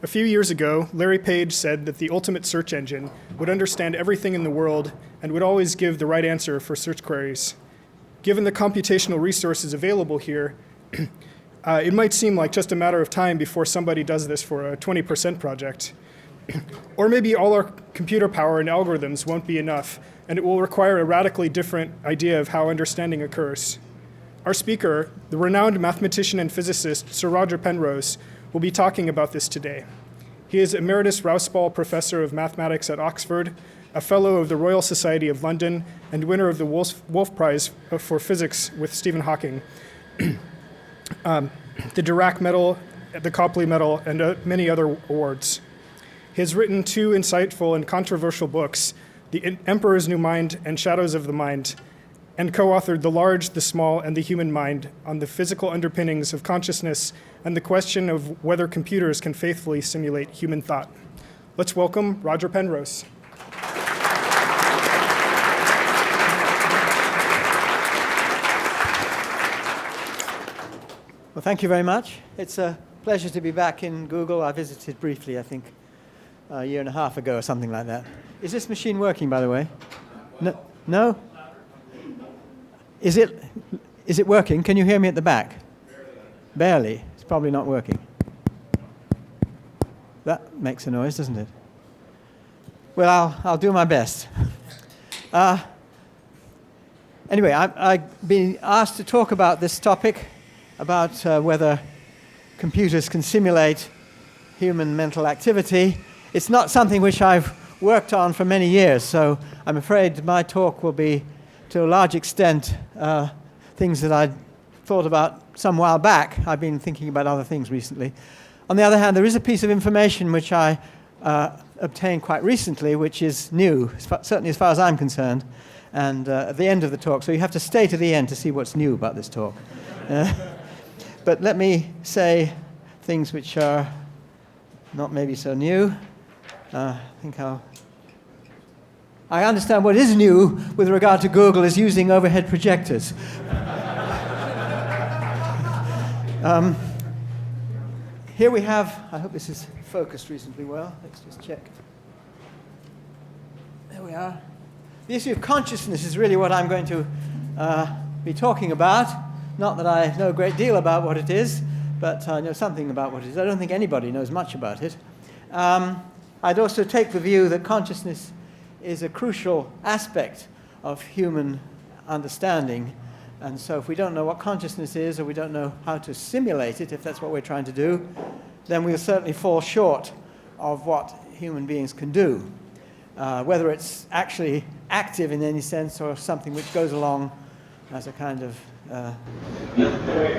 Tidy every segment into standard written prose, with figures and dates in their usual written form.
A few years ago, Larry Page said that the ultimate search engine would understand everything in the world and would always give the right answer for search queries. Given the computational resources available here, it might seem like just a matter of time before somebody does this for a 20% project. Or maybe all our computer power and algorithms won't be enough, and it will require a radically different idea of how understanding occurs. Our speaker, the renowned mathematician and physicist, Sir Roger Penrose, will be talking about this today. He is Emeritus Rouse Professor of Mathematics at Oxford, a Fellow of the Royal Society of London, and winner of the Wolf Prize for Physics with Stephen Hawking, the Dirac Medal, the Copley Medal, and many other awards. He has written two insightful and controversial books, The Emperor's New Mind and Shadows of the Mind, and co-authored The Large, the Small, and the Human Mind on the physical underpinnings of consciousness and the question of whether computers can faithfully simulate human thought. Let's welcome Roger Penrose. Well, thank you very much. It's a pleasure to be back in Google. I visited briefly, I think, a year and a half ago or something like that. Is this machine working, by the way? No? No? Is it working? Can you hear me at the back? Barely. It's probably not working. That makes a noise, doesn't it? Well, I'll do my best. Anyway, I've been asked to talk about this topic, about whether computers can simulate human mental activity. It's not something which I've worked on for many years, so I'm afraid my talk will be, to a large extent, things that I'd thought about some while back. I've been thinking about other things recently. On the other hand, there is a piece of information which I obtained quite recently, which is new, certainly as far as I'm concerned, and at the end of the talk. So you have to stay to the end to see what's new about this talk. But let me say things which are not maybe so new. I understand what is new with regard to Google is using overhead projectors. Here we have, I hope this is focused reasonably well. Let's just check. There we are. The issue of consciousness is really what I'm going to be talking about. Not that I know a great deal about what it is, but I know something about what it is. I don't think anybody knows much about it. I'd also take the view that consciousness is a crucial aspect of human understanding. And so if we don't know what consciousness is, or we don't know how to simulate it, if that's what we're trying to do, then we'll certainly fall short of what human beings can do. Whether it's actually active in any sense or something which goes along as a kind of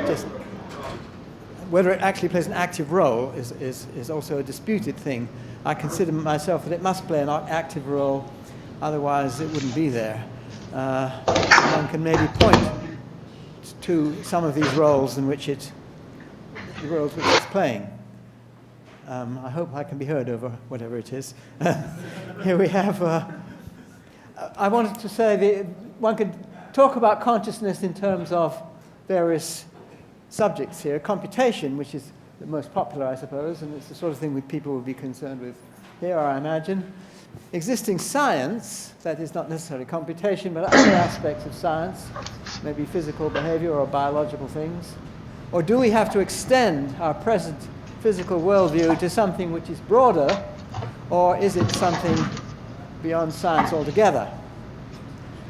just whether it actually plays an active role is also a disputed thing. I consider myself that it must play an active role, otherwise it wouldn't be there. One can maybe point to some of these roles in which the roles which it's playing. I hope I can be heard over whatever it is. Here we have, I wanted to say one could talk about consciousness in terms of various subjects here. Computation, which is the most popular, I suppose, and it's the sort of thing that people would be concerned with here, I imagine. Existing science, that is not necessarily computation, but other aspects of science, maybe physical behavior or biological things. Or do we have to extend our present physical worldview to something which is broader, or is it something beyond science altogether?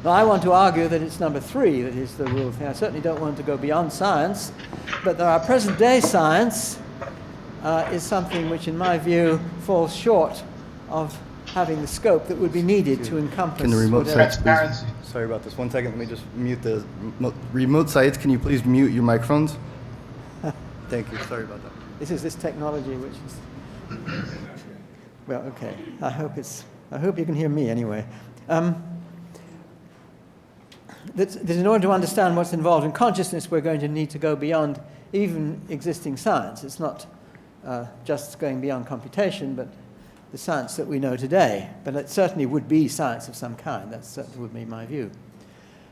Now, I want to argue that it's number 3 that is the rule thing. I certainly don't want to go beyond science, but our present-day science is something which, in my view, falls short of having the scope that would be needed to encompass. Can the remote sites please? Sorry about this. 1 second. Let me just mute the remote sites. Can you please mute your microphones? Thank you. Sorry about that. This is this technology which is well, okay. I hope you can hear me anyway. That in order to understand what's involved in consciousness, we're going to need to go beyond even existing science. It's not just going beyond computation, but the science that we know today. But it certainly would be science of some kind. That certainly would be my view.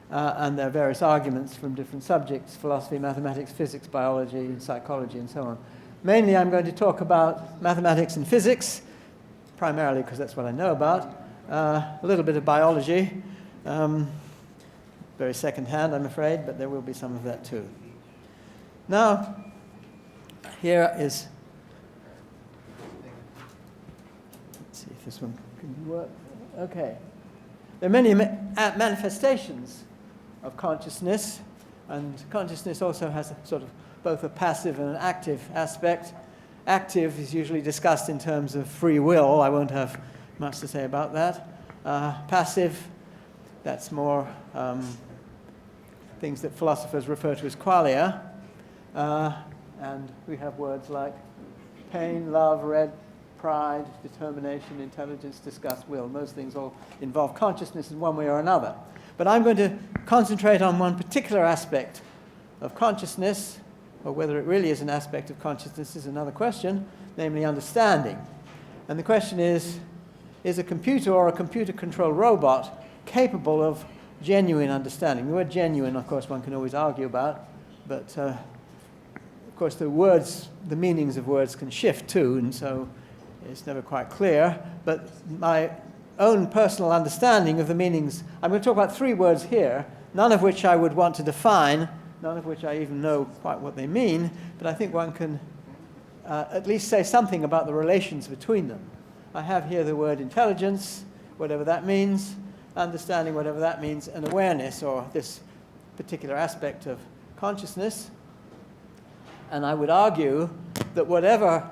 And there are various arguments from different subjects, philosophy, mathematics, physics, biology, psychology, and so on, Mainly I'm going to talk about mathematics and physics, primarily because that's what I know about. A little bit of biology, very second-hand, I'm afraid, but there will be some of that too. Now, here is, let's see if this one can work. Okay. There are many manifestations of consciousness, and consciousness also has a sort of both a passive and an active aspect. Active is usually discussed in terms of free will. I won't have much to say about that. Passive, that's more things that philosophers refer to as qualia. And we have words like pain, love, red, pride, determination, intelligence, disgust, will. Most things all involve consciousness in one way or another. But I'm going to concentrate on one particular aspect of consciousness, or whether it really is an aspect of consciousness is another question, namely understanding. And the question is a computer or a computer-controlled robot capable of genuine understanding? The word genuine, of course, one can always argue about, but of course the meanings of words can shift too, and so it's never quite clear. But my own personal understanding of the meanings, I'm going to talk about three words here, none of which I would want to define, none of which I even know quite what they mean, but I think one can at least say something about the relations between them. I have here the word intelligence, whatever that means, understanding, whatever that means, and awareness, or this particular aspect of consciousness. And I would argue that whatever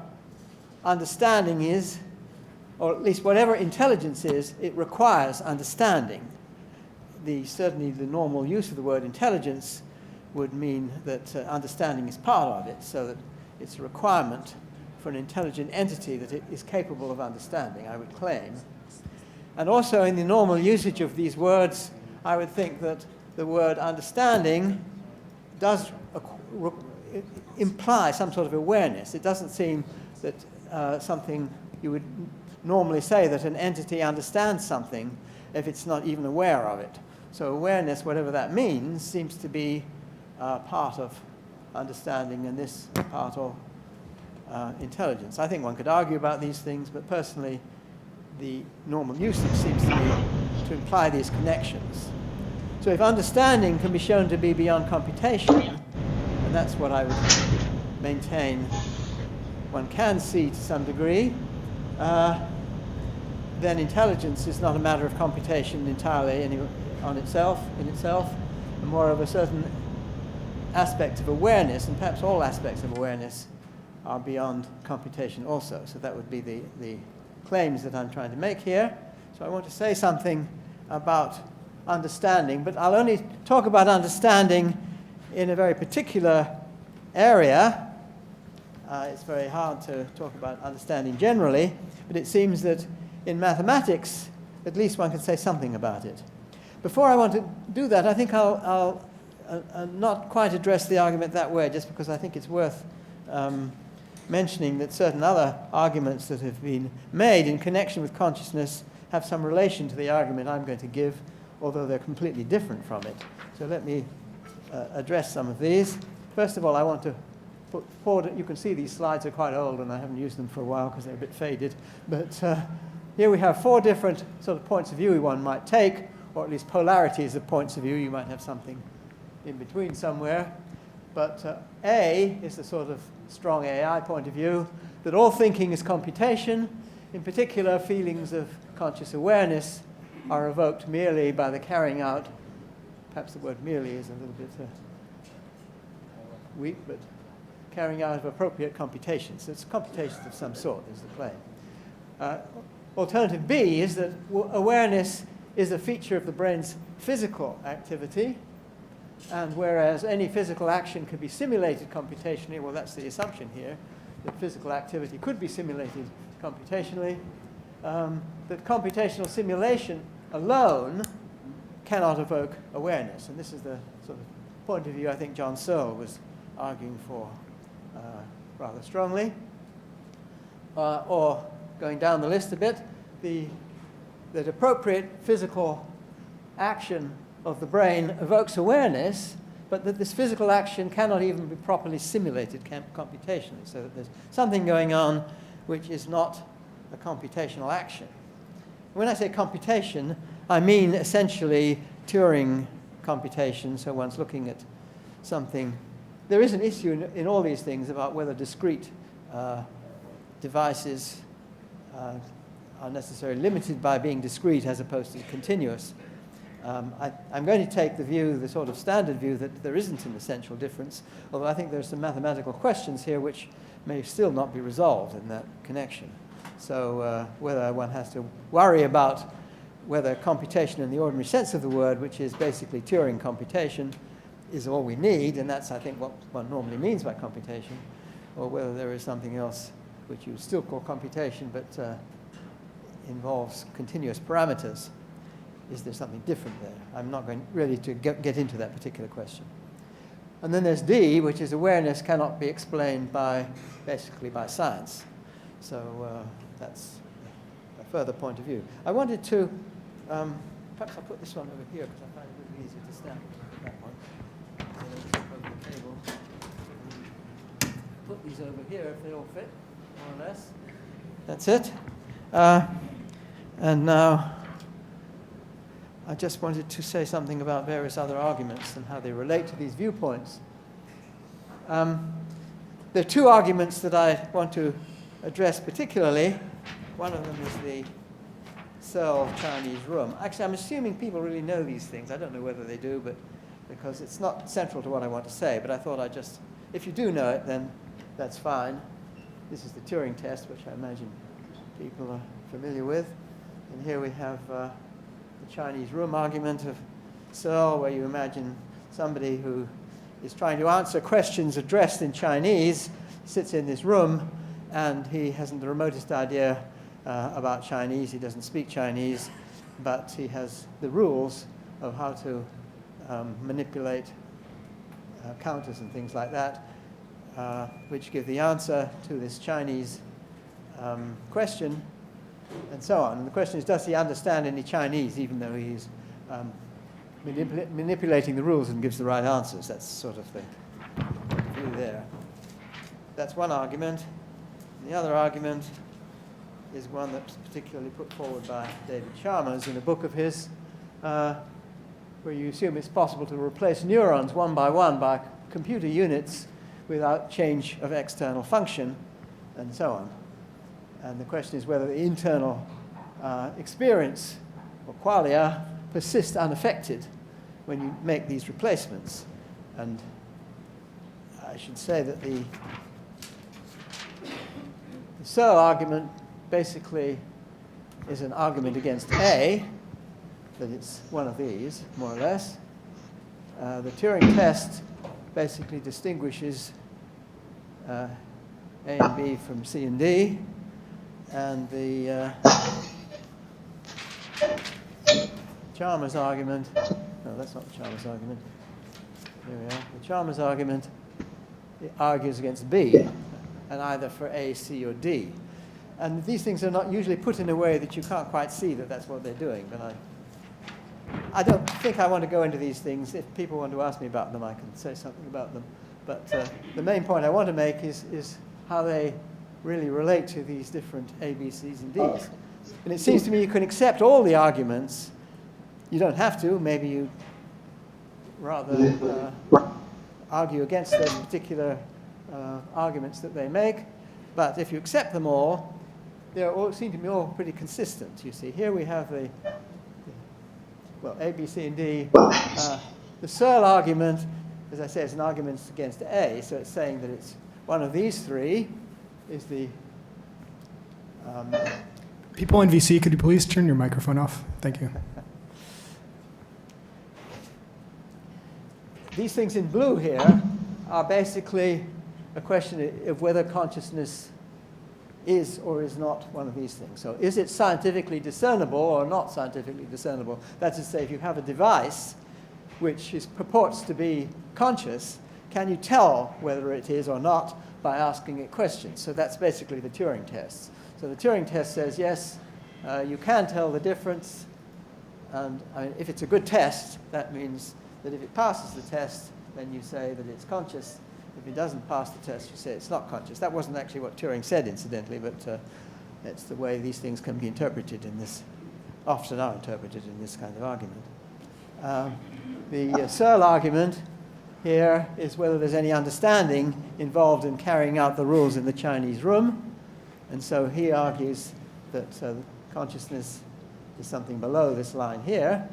understanding is, or at least whatever intelligence is, it requires understanding. Certainly the normal use of the word intelligence would mean that understanding is part of it, so that it's a requirement for an intelligent entity that it is capable of understanding, I would claim. And also in the normal usage of these words, I would think that the word understanding does imply some sort of awareness. It doesn't seem that something you would normally say that an entity understands something if it's not even aware of it. So awareness, whatever that means, seems to be part of understanding, and this part of intelligence. I think one could argue about these things, but personally the normal usage seems to be to imply these connections. So if understanding can be shown to be beyond computation, and that's what I would maintain one can see to some degree, then intelligence is not a matter of computation entirely in itself, and more of a certain aspect of awareness, and perhaps all aspects of awareness are beyond computation also. So that would be the claims that I'm trying to make here. So I want to say something about understanding, but I'll only talk about understanding in a very particular area. It's very hard to talk about understanding generally, but it seems that in mathematics, at least one can say something about it. Before I want to do that, I think I'll not quite address the argument that way, just because I think it's worth mentioning that certain other arguments that have been made in connection with consciousness have some relation to the argument I'm going to give, although they're completely different from it. So let me address some of these. First of all, I want to put forward, you can see these slides are quite old and I haven't used them for a while because they're a bit faded, but here we have four different sort of points of view one might take, or at least polarities of points of view. You might have something in between somewhere. But A is the sort of strong AI point of view, that all thinking is computation. In particular, feelings of conscious awareness are evoked merely by the carrying out, perhaps the word merely is a little bit weak, but carrying out of appropriate computations. So it's computations of some sort is the claim. Alternative B is that awareness is a feature of the brain's physical activity, and whereas any physical action can be simulated computationally, well, that's the assumption here, that physical activity could be simulated computationally, that computational simulation alone cannot evoke awareness. And this is the sort of point of view I think John Searle was arguing for rather strongly. Or going down the list a bit, that appropriate physical action of the brain evokes awareness but that this physical action cannot even be properly simulated computationally, so that there's something going on which is not a computational action. When I say computation, I mean essentially Turing computation, so one's looking at something. There is an issue in all these things about whether discrete devices are necessarily limited by being discrete as opposed to continuous. I'm going to take the view, the sort of standard view, that there isn't an essential difference, although I think there are some mathematical questions here which may still not be resolved in that connection. So whether one has to worry about whether computation in the ordinary sense of the word, which is basically Turing computation, is all we need, and that's, I think, what one normally means by computation, or whether there is something else which you still call computation but involves continuous parameters. Is there something different there? I'm not going really to get into that particular question. And then there's D, which is awareness cannot be explained basically by science. So that's a further point of view. I wanted to, perhaps I'll put this one over here because I find it a little easier to stand that one. Over the table. Put these over here if they all fit, more or less. That's it. And now I just wanted to say something about various other arguments and how they relate to these viewpoints. There are two arguments that I want to address particularly. One of them is the Searle Chinese room. Actually, I'm assuming people really know these things. I don't know whether they do, but because it's not central to what I want to say. But I thought I'd just, if you do know it, then that's fine. This is the Turing test, which I imagine people are familiar with. And here we have the Chinese room argument of Searle, where you imagine somebody who is trying to answer questions addressed in Chinese, sits in this room, and he hasn't the remotest idea about Chinese. He doesn't speak Chinese, but he has the rules of how to manipulate counters and things like that, which give the answer to this Chinese question, and so on. And the question is, does he understand any Chinese, even though he's manipulating the rules and gives the right answers? That's sort of the view there. That's one argument. The other argument is one that's particularly put forward by David Chalmers in a book of his, where you assume it's possible to replace neurons one by computer units without change of external function, and so on. And the question is whether the internal experience, or qualia, persist unaffected when you make these replacements. And I should say that the Searle argument basically is an argument against A, that it's one of these, more or less. The Turing test basically distinguishes A and B from C and D, and the Chalmers argument, no, that's not the Chalmers argument. Here we are. The Chalmers argument, it argues against B, and either for A, C, or D. And these things are not usually put in a way that you can't quite see that that's what they're doing. But I don't think I want to go into these things. If people want to ask me about them, I can say something about them. But the main point I want to make is how they really relate to these different A, B, C's, and D's. And it seems to me you can accept all the arguments. You don't have to. Maybe you rather argue against those particular arguments that they make. But if you accept them all, they all seem to be all pretty consistent. You see, here we have well, A, B, C, and D. The Searle argument, as I say, is an argument against A, so it's saying that it's one of these three is the... People in VC, could you please turn your microphone off? Thank you. These things in blue here are basically a question of whether consciousness is or is not one of these things. So is it scientifically discernible or not scientifically discernible? That is to say, if you have a device which purports to be conscious, can you tell whether it is or not by asking it questions? So that's basically the Turing test. So the Turing test says, yes, you can tell the difference. And I mean, if it's a good test, that means that if it passes the test, then you say that it's conscious. If it doesn't pass the test, you say it's not conscious. That wasn't actually what Turing said, incidentally, but it's the way these things can be interpreted in this, often are interpreted in this kind of argument. The Searle argument here is whether there's any understanding involved in carrying out the rules in the Chinese room. And so he argues that consciousness is something below this line here.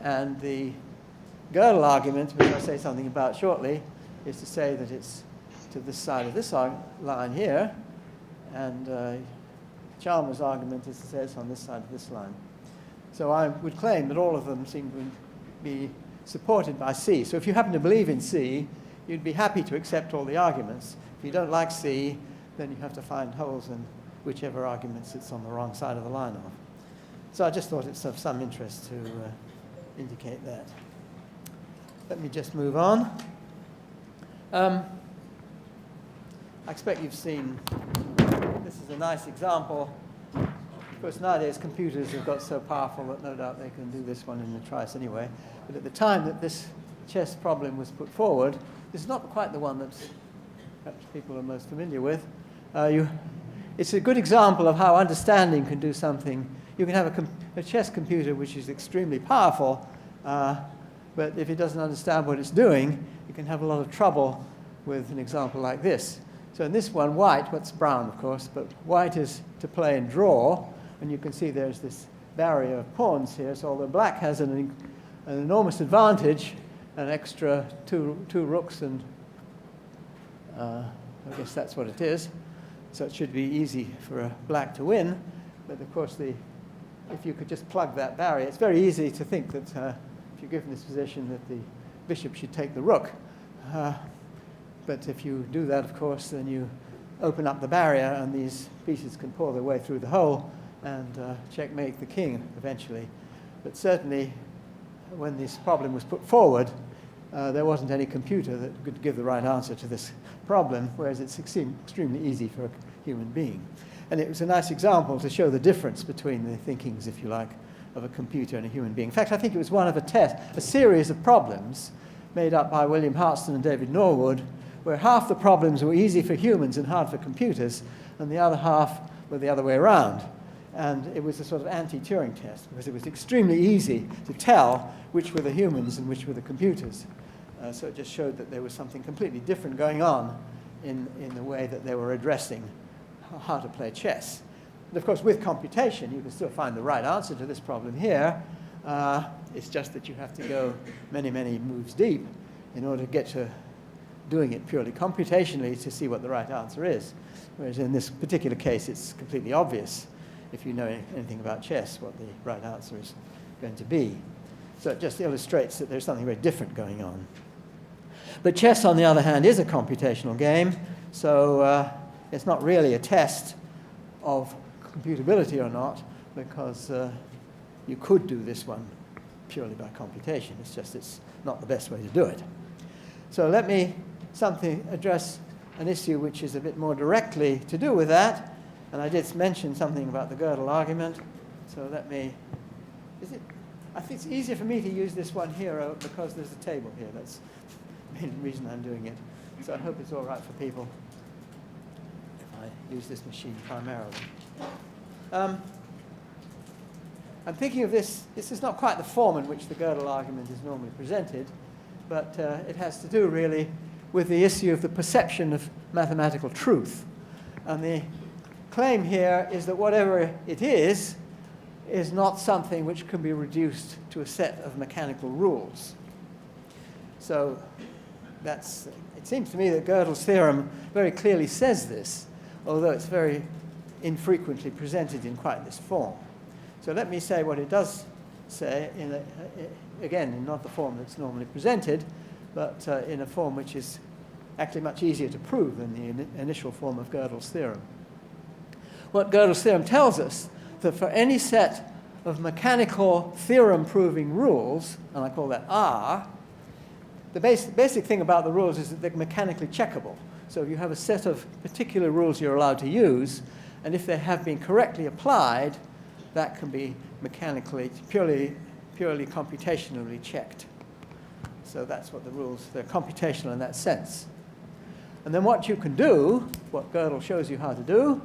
And the Gödel argument, which I'll say something about shortly, is to say that it's to this side of this line here. And Chalmers' argument is to say it's on this side of this line. So I would claim that all of them seem to be supported by C. So if you happen to believe in C, you'd be happy to accept all the arguments. If you don't like C, then you have to find holes in whichever arguments it's on the wrong side of the line of. So I just thought it's of some interest to indicate that. Let me just move on. I expect you've seen, this is a nice example. Of course, nowadays computers have got so powerful that no doubt they can do this one in a trice anyway. But at the time that this chess problem was put forward, this is not quite the one that perhaps people are most familiar with. It's a good example of how understanding can do something. You can have a chess computer which is extremely powerful, but if it doesn't understand what it's doing, you can have a lot of trouble with an example like this. So in this one, white, what's brown, of course, but white is to play and draw, and you can see there's this barrier of pawns here, so although black has an enormous advantage, an extra two rooks, and I guess that's what it is. So it should be easy for black to win, but of course if you could just plug that barrier, it's very easy to think that if you're given this position that the bishop should take the rook. But if you do that, of course, then you open up the barrier and these pieces can pour their way through the hole and checkmate the king eventually. But certainly when this problem was put forward, there wasn't any computer that could give the right answer to this problem, whereas it's extremely easy for a human being. And it was a nice example to show the difference between the thinkings, if you like, of a computer and a human being. In fact, I think it was one of a series of problems made up by William Hartston and David Norwood, where half the problems were easy for humans and hard for computers, and the other half were the other way around. And it was a sort of anti-Turing test, because it was extremely easy to tell which were the humans and which were the computers. So it just showed that there was something completely different going on in the way that they were addressing how to play chess. And of course, with computation, you can still find the right answer to this problem here. It's just that you have to go many, many moves deep in order to get to doing it purely computationally to see what the right answer is. Whereas in this particular case, it's completely obvious, if you know anything about chess, what the right answer is going to be. So it just illustrates that there's something very different going on. But chess, on the other hand, is a computational game, so it's not really a test of computability or not, because you could do this one purely by computation. It's just it's not the best way to do it. So let me address an issue which is a bit more directly to do with that. And I did mention something about the Gödel argument. So I think it's easier for me to use this one here because there's a table here. That's the main reason I'm doing it. So I hope it's all right for people if I use this machine primarily. I'm thinking of this is not quite the form in which the Gödel argument is normally presented, but it has to do really with the issue of the perception of mathematical truth. And the claim here is that whatever it is not something which can be reduced to a set of mechanical rules. So it seems to me that Gödel's theorem very clearly says this, although it's very infrequently presented in quite this form. So let me say what it does say, again, not the form that's normally presented, but in a form which is actually much easier to prove than the initial form of Gödel's theorem. What Gödel's theorem tells us, that for any set of mechanical theorem-proving rules, and I call that R, the basic thing about the rules is that they're mechanically checkable. So you have a set of particular rules you're allowed to use, and if they have been correctly applied, that can be mechanically, purely computationally checked. So that's what the rules, they're computational in that sense. And then what you can do, what Gödel shows you how to do,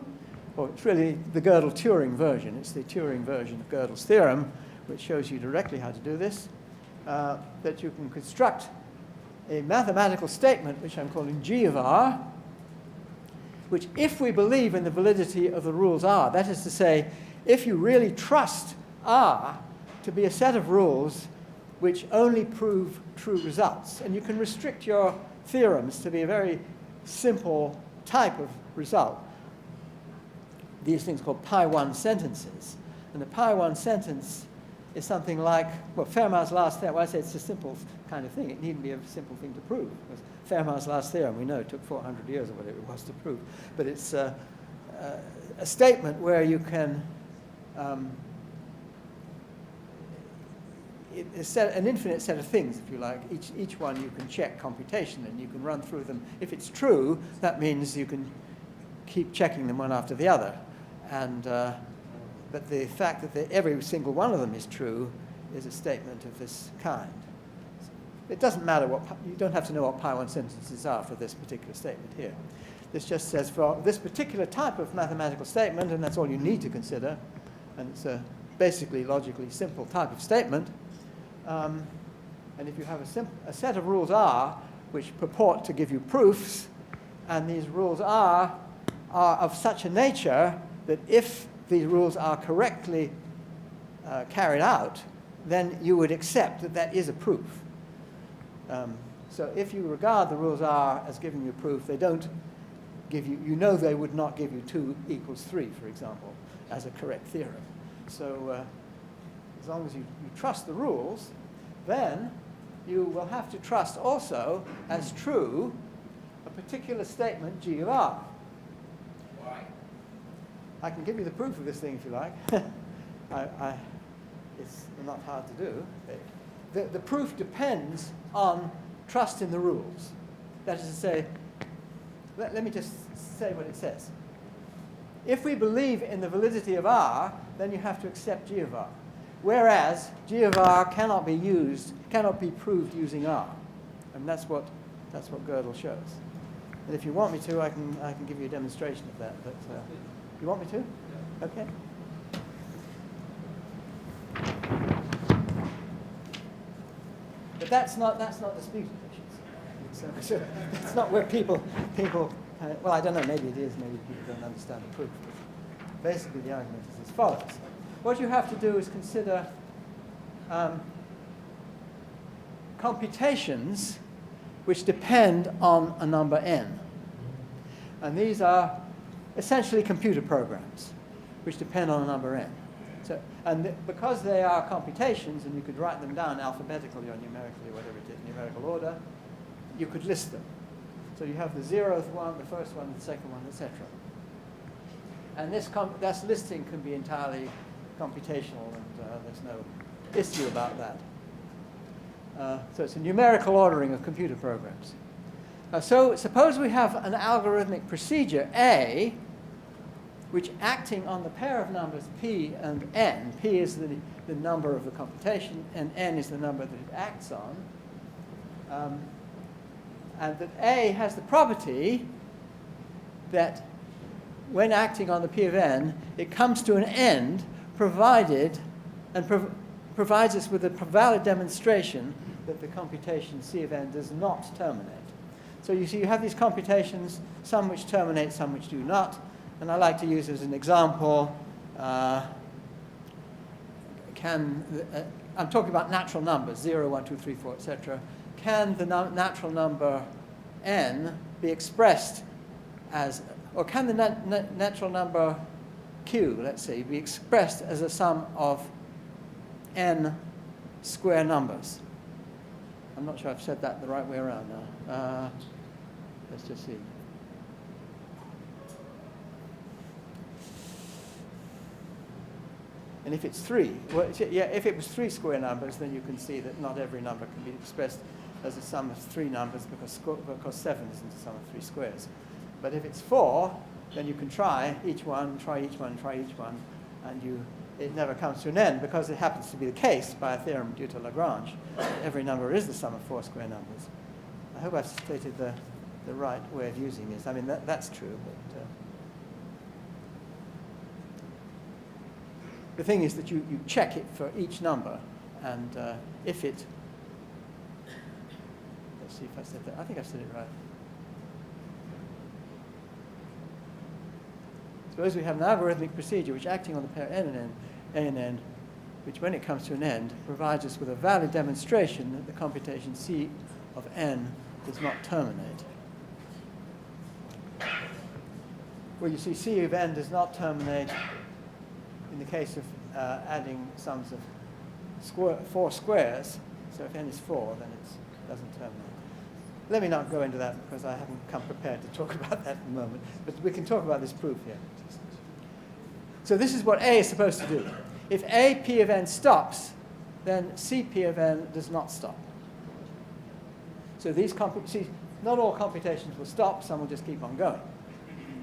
well, it's really the Gödel-Turing version. It's the Turing version of Gödel's theorem, which shows you directly how to do this, that you can construct a mathematical statement, which I'm calling G of R, which if we believe in the validity of the rules R, that is to say, if you really trust R to be a set of rules which only prove true results, and you can restrict your theorems to be a very simple type of result, these things called pi1 sentences. And the pi1 sentence is something like, well, Fermat's last theorem. Well, I say it's a simple kind of thing. It needn't be a simple thing to prove. Because Fermat's last theorem, we know it took 400 years or whatever it was to prove. But it's a statement where you can it's an infinite set of things, if you like. Each one you can check computation, and you can run through them. If it's true, that means you can keep checking them one after the other. And but the fact that every single one of them is true is a statement of this kind. It doesn't matter you don't have to know what pi1 sentences are for this particular statement here. This just says for this particular type of mathematical statement, and that's all you need to consider, and it's a basically logically simple type of statement. And if you have a set of rules R which purport to give you proofs, and these rules R are of such a nature that if these rules are correctly carried out, then you would accept that that is a proof. So if you regard the rules R as giving you proof, they don't give you, they would not give you 2 = 3, for example, as a correct theorem. So as long as you trust the rules, then you will have to trust also as true a particular statement G of R. Why? I can give you the proof of this thing if you like. It's not hard to do. The proof depends on trust in the rules. That is to say, let me just say what it says. If we believe in the validity of R, then you have to accept G of R. Whereas G of R cannot be proved using R. And that's what Gödel shows. And if you want me to, I can give you a demonstration of that. But you want me to? Okay. But that's not disputed. So that's not where people well, I don't know, maybe it is, maybe people don't understand the proof. But basically, the argument is as follows. What you have to do is consider computations which depend on a number n. And these are essentially computer programs which depend on a number n. So, because they are computations, and you could write them down alphabetically or numerically, whatever it is, numerical order, you could list them. So you have the 0th one, the first one, the second one, etc. And this listing can be entirely computational, and there's no issue about that. So it's a numerical ordering of computer programs. So suppose we have an algorithmic procedure A, which acting on the pair of numbers p and n, p is the number of the computation, and n is the number that it acts on, and that A has the property that when acting on the p of n, it comes to an end provided and provides us with a valid demonstration that the computation c of n does not terminate. So you see you have these computations, some which terminate, some which do not. And I like to use as an example, I'm talking about natural numbers, 0, 1, 2, 3, 4, etc. Can the natural number n be expressed as, or can the natural number q, let's say, be expressed as a sum of n square numbers? I'm not sure I've said that the right way around now. Let's just see. And if it's 3, well, yeah, if it was 3 square numbers, then you can see that not every number can be expressed as a sum of 3 numbers because 7 isn't a sum of 3 squares. But if it's 4, then you can try each one, and you it never comes to an end, because it happens to be the case by a theorem due to Lagrange. Every number is the sum of 4 square numbers. I hope I've stated the right way of using this. I mean, that's true, but the thing is that you check it for each number, and if it, let's see if I said that. I think I've said it right. Suppose we have an algorithmic procedure which, acting on the pair n and n, a and n, which when it comes to an end, provides us with a valid demonstration that the computation C of n does not terminate. Well, you see, C of n does not terminate in the case of adding sums of 4 squares. So if n is 4, then it doesn't terminate. Let me not go into that because I haven't come prepared to talk about that at the moment. But we can talk about this proof here. So this is what A is supposed to do. If A P of n stops, then C P of n does not stop. So these not all computations will stop. Some will just keep on going.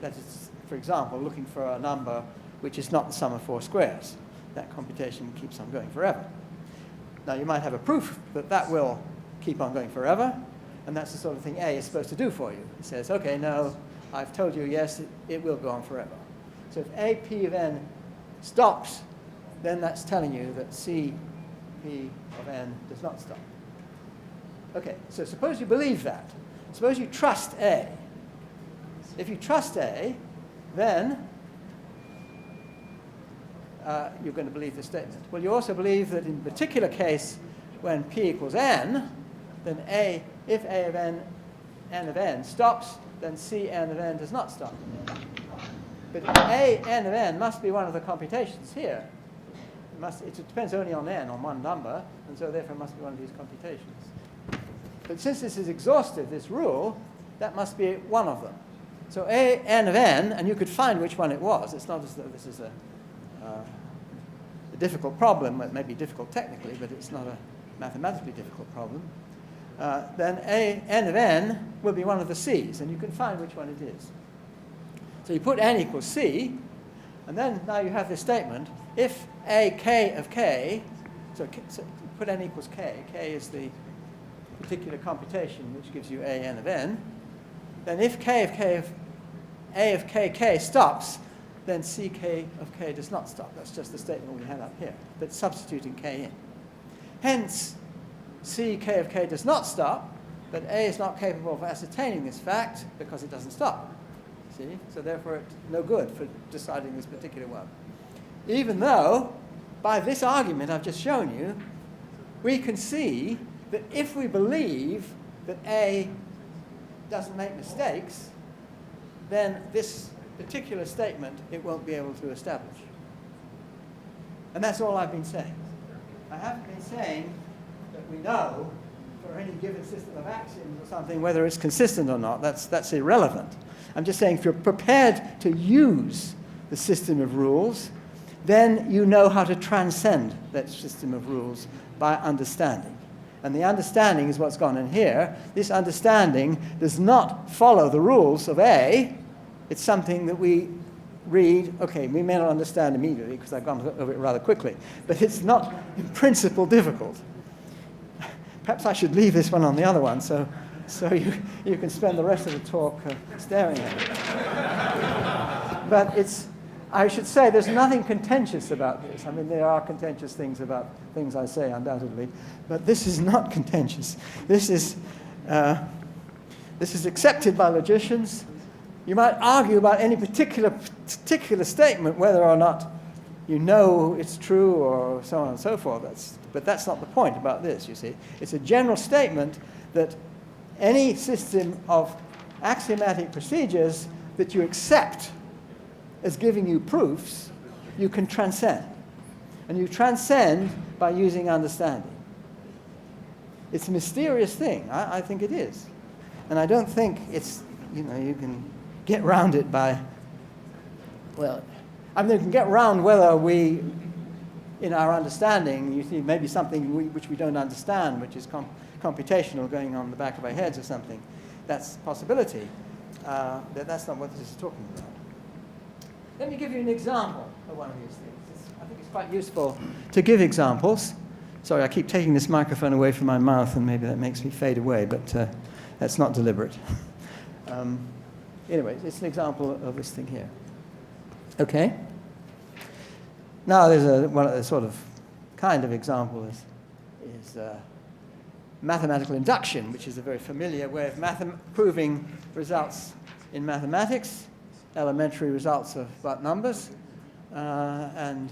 That is, for example, looking for a number which is not the sum of 4 squares. That computation keeps on going forever. Now, you might have a proof that that will keep on going forever, and that's the sort of thing A is supposed to do for you. It says, OK, no, I've told you, yes, it will go on forever. So if A P of n stops, then that's telling you that C P of n does not stop. OK, so suppose you believe that. Suppose you trust A. If you trust A, then you're going to believe this statement. Well, you also believe that in a particular case, when P equals n, then if A of n, n of n stops, then C n of n does not stop. But A n of n must be one of the computations here. It depends only on n, on one number, and so therefore it must be one of these computations. But since this is exhaustive, this rule, that must be one of them. So A n of n, and you could find which one it was. It's not as though this is a difficult problem. It may be difficult technically, but it's not a mathematically difficult problem. Then A n of n will be one of the C's, and you can find which one it is. So you put n equals C, and then now you have this statement. If A k of k, so you put n equals k. K is the particular computation which gives you A n of n. Then if k of k of A of k stops, then ck of k does not stop. That's just the statement we had up here, but substituting k in. Hence, ck of k does not stop, but A is not capable of ascertaining this fact because it doesn't stop. See? So therefore, it's no good for deciding this particular one. Even though, by this argument I've just shown you, we can see that if we believe that A doesn't make mistakes, then this particular statement it won't be able to establish. And that's all I've been saying. I haven't been saying that we know for any given system of axioms or something whether it's consistent or not. That's irrelevant. I'm just saying if you're prepared to use the system of rules, then you know how to transcend that system of rules by understanding. And the understanding is what's gone in here. This understanding does not follow the rules of A. It's something that we read. OK, we may not understand immediately because I've gone over it rather quickly. But it's not, in principle, difficult. Perhaps I should leave this one on the other one so you can spend the rest of the talk staring at it. But I should say there's nothing contentious about this. I mean, there are contentious things about things I say, undoubtedly. But this is not contentious. This is accepted by logicians. You might argue about any particular statement, whether or not you know it's true or so on and so forth. But that's not the point about this, you see. It's a general statement that any system of axiomatic procedures that you accept as giving you proofs, you can transcend. And you transcend by using understanding. It's a mysterious thing. I think it is. And I don't think it's, you can get around it by, you can get around whether we, in our understanding, you see maybe something which we don't understand, which is computational going on in the back of our heads or something. That's a possibility. That's not what this is talking about. Let me give you an example of one of these things. I think it's quite useful to give examples. Sorry, I keep taking this microphone away from my mouth, and maybe that makes me fade away, but that's not deliberate. Anyway, it's an example of this thing here. Okay. Now, there's one of the sort of kind of example is mathematical induction, which is a very familiar way of proving results in mathematics, elementary results about numbers, and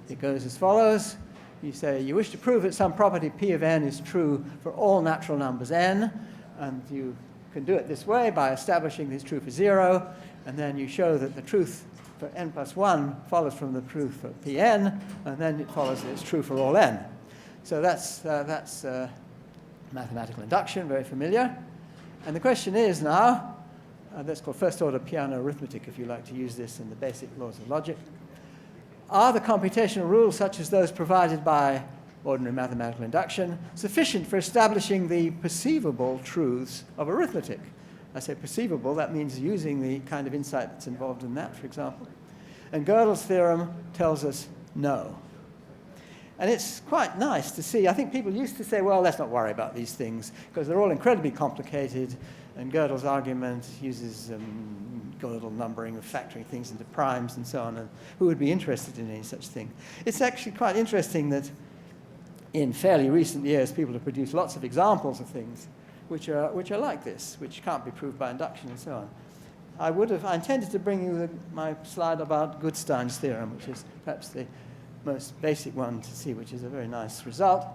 it goes as follows. You say you wish to prove that some property P of n is true for all natural numbers n, and you can do it this way by establishing this true for 0, and then you show that the truth for n plus 1 follows from the truth for Pn, and then it follows that it's true for all n. So that's mathematical induction, very familiar. And the question is now, that's called first-order piano arithmetic, if you like to use this in the basic laws of logic. Are the computational rules, such as those provided by ordinary mathematical induction, sufficient for establishing the perceivable truths of arithmetic? I say perceivable, that means using the kind of insight that's involved in that, for example. And Gödel's theorem tells us no. And it's quite nice to see. I think people used to say, well, let's not worry about these things, because they're all incredibly complicated, and Gödel's argument uses Gödel numbering of factoring things into primes and so on, and who would be interested in any such thing? It's actually quite interesting that in fairly recent years, people have produced lots of examples of things which are like this, which can't be proved by induction and so on. I intended to bring you my slide about Goodstein's theorem, which is perhaps the most basic one to see, which is a very nice result.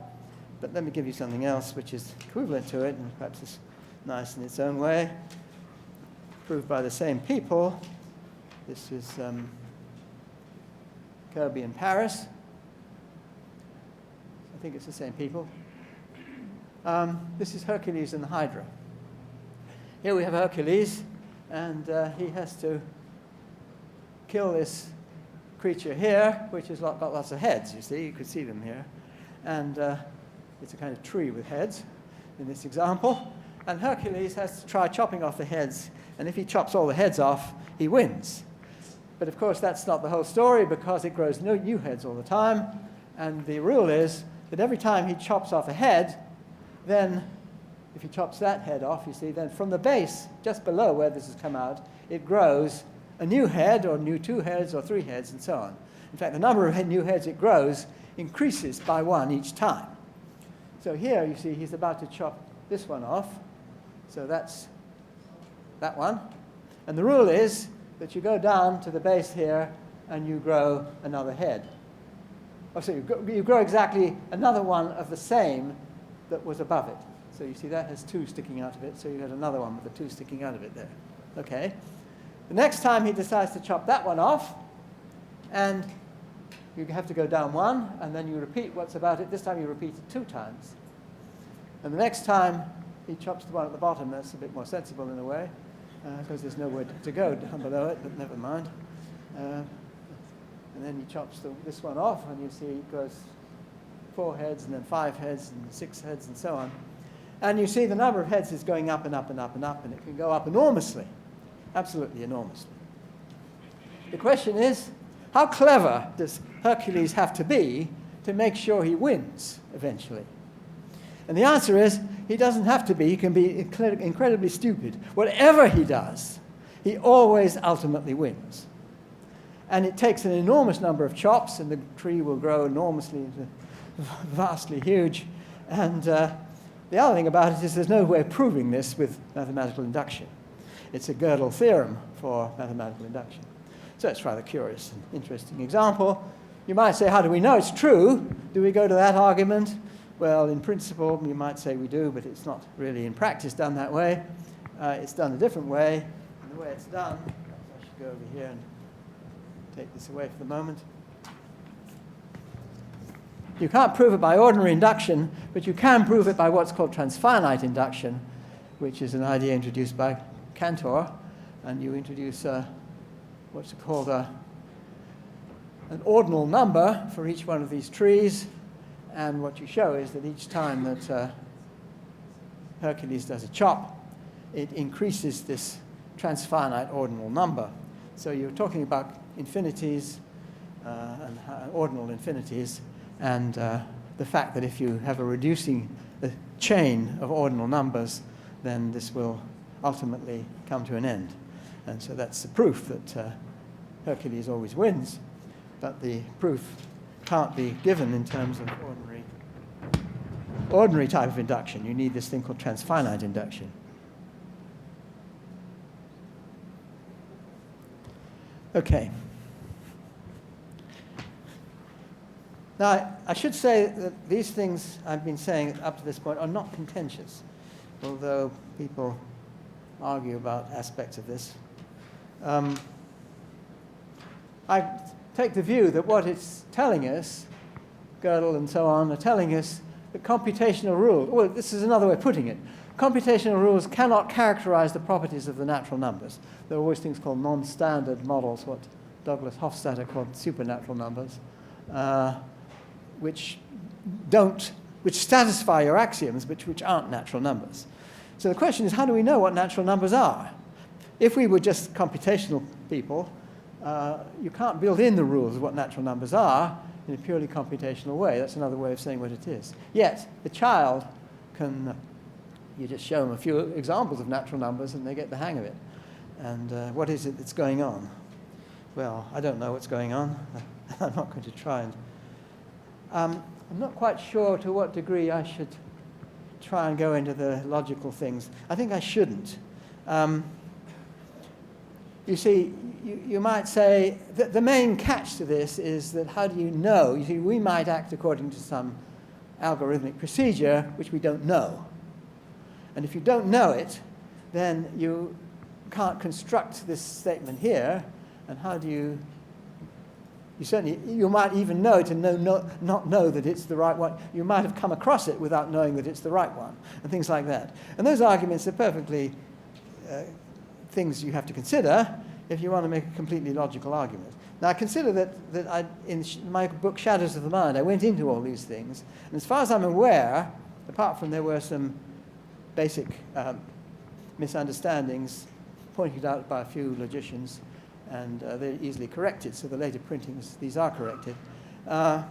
But let me give you something else which is equivalent to it, and perhaps it's nice in its own way, proved by the same people. This is Kirby and Paris. I think it's the same people. This is Hercules and the Hydra. Here we have Hercules, and he has to kill this creature here, which has got lots of heads, you see. You could see them here. And it's a kind of tree with heads in this example. And Hercules has to try chopping off the heads, and if he chops all the heads off, he wins. But of course, that's not the whole story, because it grows new heads all the time. And the rule is that every time he chops off a head, then if he chops that head off, you see, then from the base, just below where this has come out, it grows a new head, or new 2 heads, or 3 heads, and so on. In fact, the number of new heads it grows increases by 1 each time. So here, you see, he's about to chop this one off. So that's that one. And the rule is that you go down to the base here, and you grow another head. Oh, so you grow exactly another one of the same that was above it. So you see that has 2 sticking out of it, so you get another one with the 2 sticking out of it there. Okay. The next time he decides to chop that one off, and you have to go down 1, and then you repeat what's about it. This time you repeat it 2 times. And the next time he chops the one at the bottom, that's a bit more sensible in a way, because there's nowhere to go down below it, but never mind. And then he chops this one off, and you see it goes 4 heads, and then 5 heads, and 6 heads, and so on. And you see the number of heads is going up and up and up and up, and it can go up enormously, absolutely enormously. The question is, how clever does Hercules have to be to make sure he wins eventually? And the answer is, he doesn't have to be. He can be incredibly stupid. Whatever he does, he always ultimately wins. And it takes an enormous number of chops, and the tree will grow enormously, vastly huge. And the other thing about it is there's no way of proving this with mathematical induction. It's a Gödel theorem for mathematical induction. So it's rather curious and interesting example. You might say, how do we know it's true? Do we go to that argument? Well, in principle, you might say we do, but it's not really in practice done that way. It's done a different way. And the way it's done, I should go over here and take this away for the moment. You can't prove it by ordinary induction, but you can prove it by what's called transfinite induction, which is an idea introduced by Cantor. And you introduce what's called an ordinal number for each one of these trees. And what you show is that each time that Hercules does a chop, it increases this transfinite ordinal number. So you're talking about infinities, and ordinal infinities, and the fact that if you have a reducing chain of ordinal numbers, then this will ultimately come to an end. And so that's the proof that Hercules always wins, but the proof can't be given in terms of ordinary type of induction. You need this thing called transfinite induction. Okay. Now, I should say that these things I've been saying up to this point are not contentious, although people argue about aspects of this. I take the view that what it's telling us, Gödel and so on, are telling us that computational rules, well, this is another way of putting it, computational rules cannot characterize the properties of the natural numbers. There are always things called non-standard models, what Douglas Hofstadter called supernatural numbers, which satisfy your axioms, but which aren't natural numbers. So the question is, how do we know what natural numbers are? If we were just computational people, you can't build in the rules of what natural numbers are in a purely computational way. That's another way of saying what it is. Yet, the child can, you just show them a few examples of natural numbers and they get the hang of it. And what is it that's going on? Well, I don't know what's going on. I'm not going to try and... I'm not quite sure to what degree I should try and go into the logical things. I think I shouldn't. You see, you might say that the main catch to this is that how do you know? You see, we might act according to some algorithmic procedure which we don't know. And if you don't know it, then you can't construct this statement here. And how do you... You might even know to not know that it's the right one. You might have come across it without knowing that it's the right one, and things like that. And those arguments are perfectly things you have to consider if you want to make a completely logical argument. Now, I consider that in my book, Shadows of the Mind, I went into all these things. And as far as I'm aware, apart from there were some basic misunderstandings pointed out by a few logicians, and they're easily corrected, so the later printings, these are corrected. I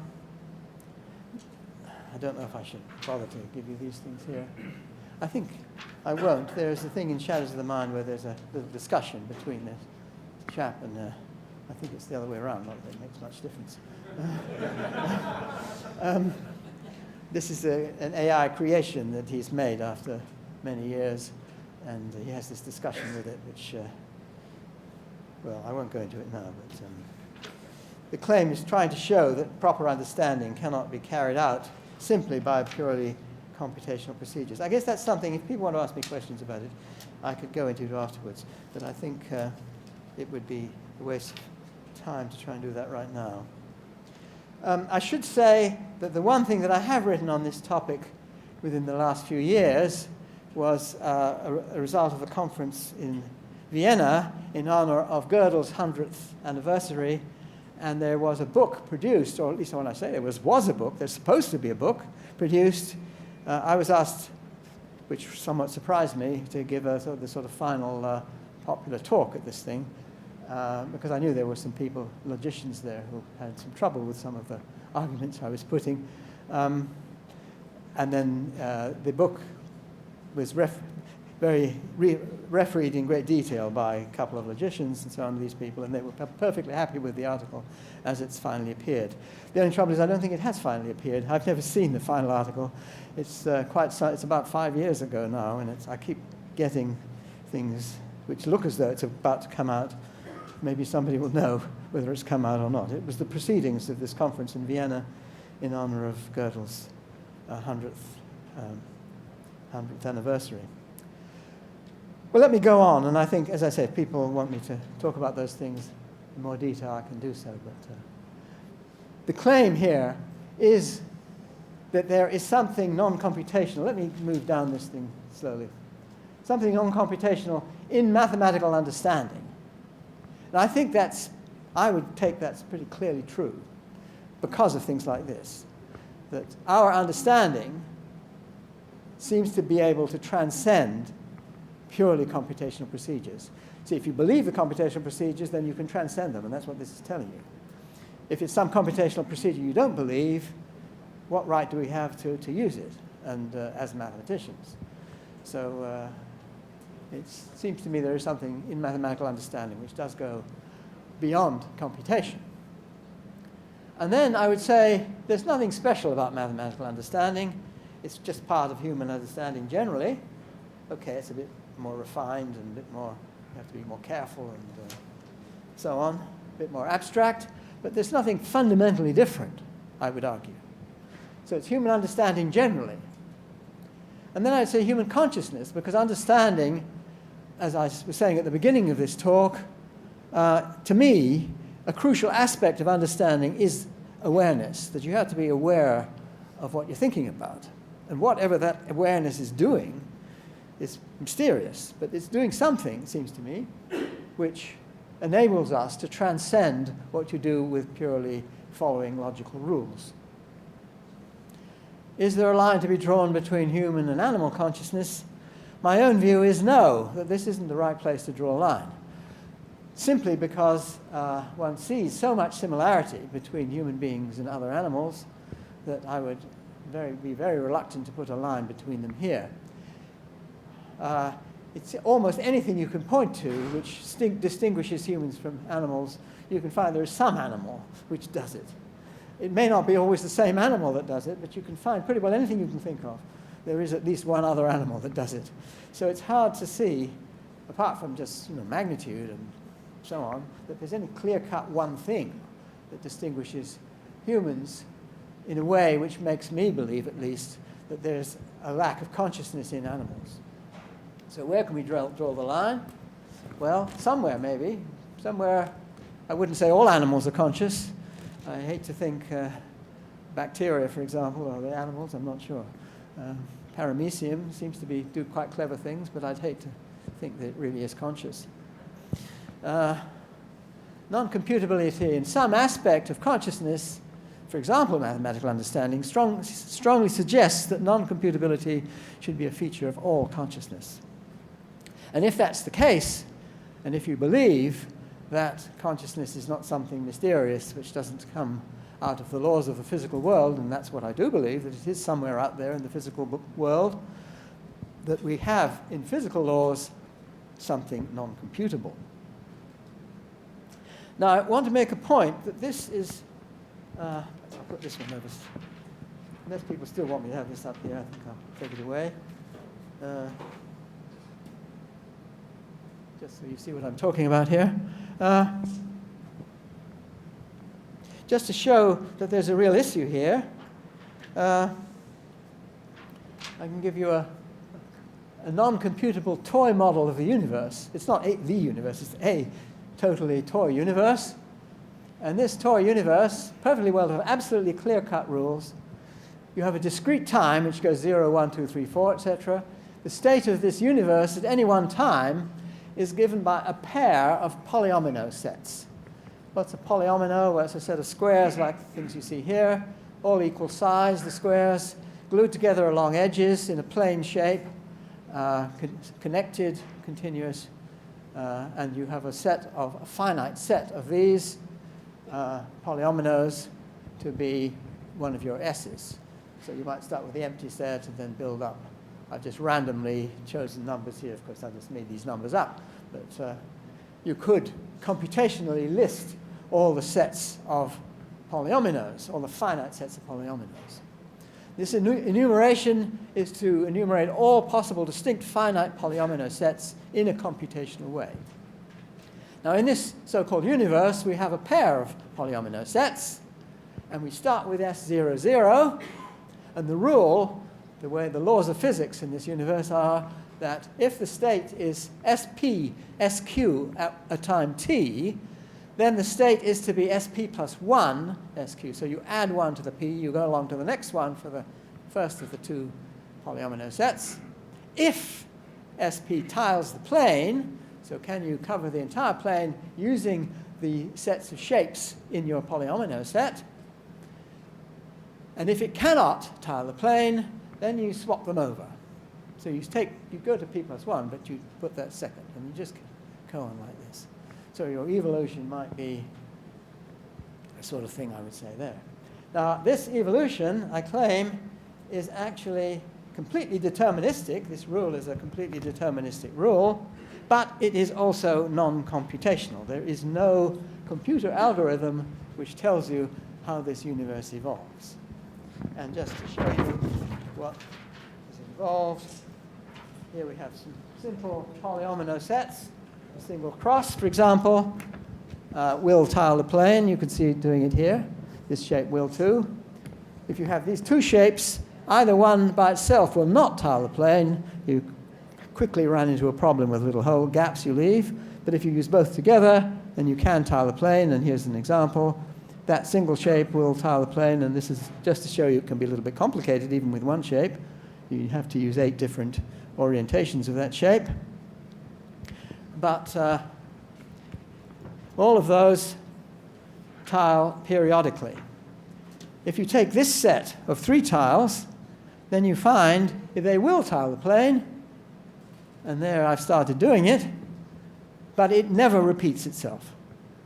don't know if I should bother to give you these things here. I think I won't. There's a thing in Shadows of the Mind where there's a little discussion between this chap and I think it's the other way around, not that it makes much difference. This is an AI creation that he's made after many years, and he has this discussion with it, which... well, I won't go into it now, but the claim is trying to show that proper understanding cannot be carried out simply by purely computational procedures. I guess that's something, if people want to ask me questions about it, I could go into it afterwards, but I think it would be a waste of time to try and do that right now. I should say that the one thing that I have written on this topic within the last few years was a result of a conference in Vienna in honor of Gödel's 100th anniversary, and there was a book produced, or at least when I say there was a book, there's supposed to be a book produced. I was asked, which somewhat surprised me, to give the sort of final popular talk at this thing, because I knew there were some people, logicians there, who had some trouble with some of the arguments I was putting. And then the book was refereed in great detail by a couple of logicians and so on, these people, and they were perfectly happy with the article as it's finally appeared. The only trouble is I don't think it has finally appeared. I've never seen the final article. It's it's about 5 years ago now, and I keep getting things which look as though it's about to come out. Maybe somebody will know whether it's come out or not. It was the proceedings of this conference in Vienna in honor of Gödel's 100th anniversary. Well, let me go on, and I think, as I say, if people want me to talk about those things in more detail, I can do so. But the claim here is that there is something non-computational. Let me move down this thing slowly. Something non-computational in mathematical understanding. And I think I would take that's pretty clearly true because of things like this, that our understanding seems to be able to transcend purely computational procedures. See, if you believe the computational procedures, then you can transcend them, and that's what this is telling you. if it's some computational procedure you don't believe, what right do we have to use it and as mathematicians? So it seems to me there is something in mathematical understanding which does go beyond computation. And then I would say there's nothing special about mathematical understanding. It's just part of human understanding generally. Okay, it's a bit more refined and a bit more, you have to be more careful and so on, a bit more abstract. But there's nothing fundamentally different, I would argue. So it's human understanding generally. And then I'd say human consciousness, because understanding, as I was saying at the beginning of this talk, to me, a crucial aspect of understanding is awareness, that you have to be aware of what you're thinking about. And whatever that awareness is doing is mysterious, but it's doing something, it seems to me, which enables us to transcend what you do with purely following logical rules. Is there a line to be drawn between human and animal consciousness? My own view is no, that this isn't the right place to draw a line. Simply because one sees so much similarity between human beings and other animals that I would be very reluctant to put a line between them here. It's almost anything you can point to which distinguishes humans from animals. You can find there is some animal which does it. It may not be always the same animal that does it, but you can find pretty well anything you can think of. There is at least one other animal that does it. So it's hard to see, apart from just magnitude and so on, that there's any clear-cut one thing that distinguishes humans in a way which makes me believe, at least, that there's a lack of consciousness in animals. So where can we draw the line? Well, somewhere maybe. Somewhere, I wouldn't say all animals are conscious. I hate to think bacteria, for example, are they animals? I'm not sure. Paramecium seems to do quite clever things, but I'd hate to think that it really is conscious. Non-computability in some aspect of consciousness, for example, mathematical understanding, strongly suggests that non-computability should be a feature of all consciousness. And if that's the case, and if you believe that consciousness is not something mysterious which doesn't come out of the laws of the physical world, and that's what I do believe, that it is somewhere out there in the physical world, that we have in physical laws something non-computable. Now, I want to make a point that this is, I'll put this one over, unless people still want me to have this up here, I think I'll take it away. Just so you see what I'm talking about here. Just to show that there's a real issue here, I can give you a non-computable toy model of the universe. It's not the universe, it's a totally toy universe. And this toy universe, perfectly well to have absolutely clear-cut rules. You have a discrete time, which goes 0, 1, 2, 3, 4, etc. The state of this universe at any one time is given by a pair of polyomino sets. What's a polyomino? Well, it's a set of squares like the things you see here, all equal size, the squares, glued together along edges in a plane shape, connected, continuous, and you have a finite set of these polyominoes to be one of your S's. So you might start with the empty set and then build up. I've just randomly chosen numbers here. Of course, I just made these numbers up. But you could computationally list all the sets of polyominoes, all the finite sets of polyominoes. This enumeration is to enumerate all possible distinct finite polyomino sets in a computational way. Now, in this so-called universe, we have a pair of polyomino sets, and we start with S00, 0, and the rule, the way the laws of physics in this universe are that if the state is SP, SQ at a time t, then the state is to be SP plus 1 SQ. So you add 1 to the P, you go along to the next one for the first of the two polyomino sets. If SP tiles the plane, so can you cover the entire plane using the sets of shapes in your polyomino set? And if it cannot tile the plane, then you swap them over. So you go to P plus 1, but you put that second, and you just go on like this. So your evolution might be sort of thing I would say there. Now, this evolution, I claim, is actually completely deterministic. This rule is a completely deterministic rule, but it is also non-computational. There is no computer algorithm which tells you how this universe evolves. And just to show you what is involved, here we have some simple polyomino sets. A single cross, for example, will tile the plane. You can see it doing it here. This shape will too. If you have these two shapes, either one by itself will not tile the plane. You quickly run into a problem with little hole gaps you leave. But if you use both together, then you can tile the plane. And here's an example. That single shape will tile the plane. And this is just to show you it can be a little bit complicated even with one shape. You have to use 8 different orientations of that shape. But all of those tile periodically. If you take this set of 3 tiles, then you find if they will tile the plane, and there I've started doing it, but it never repeats itself.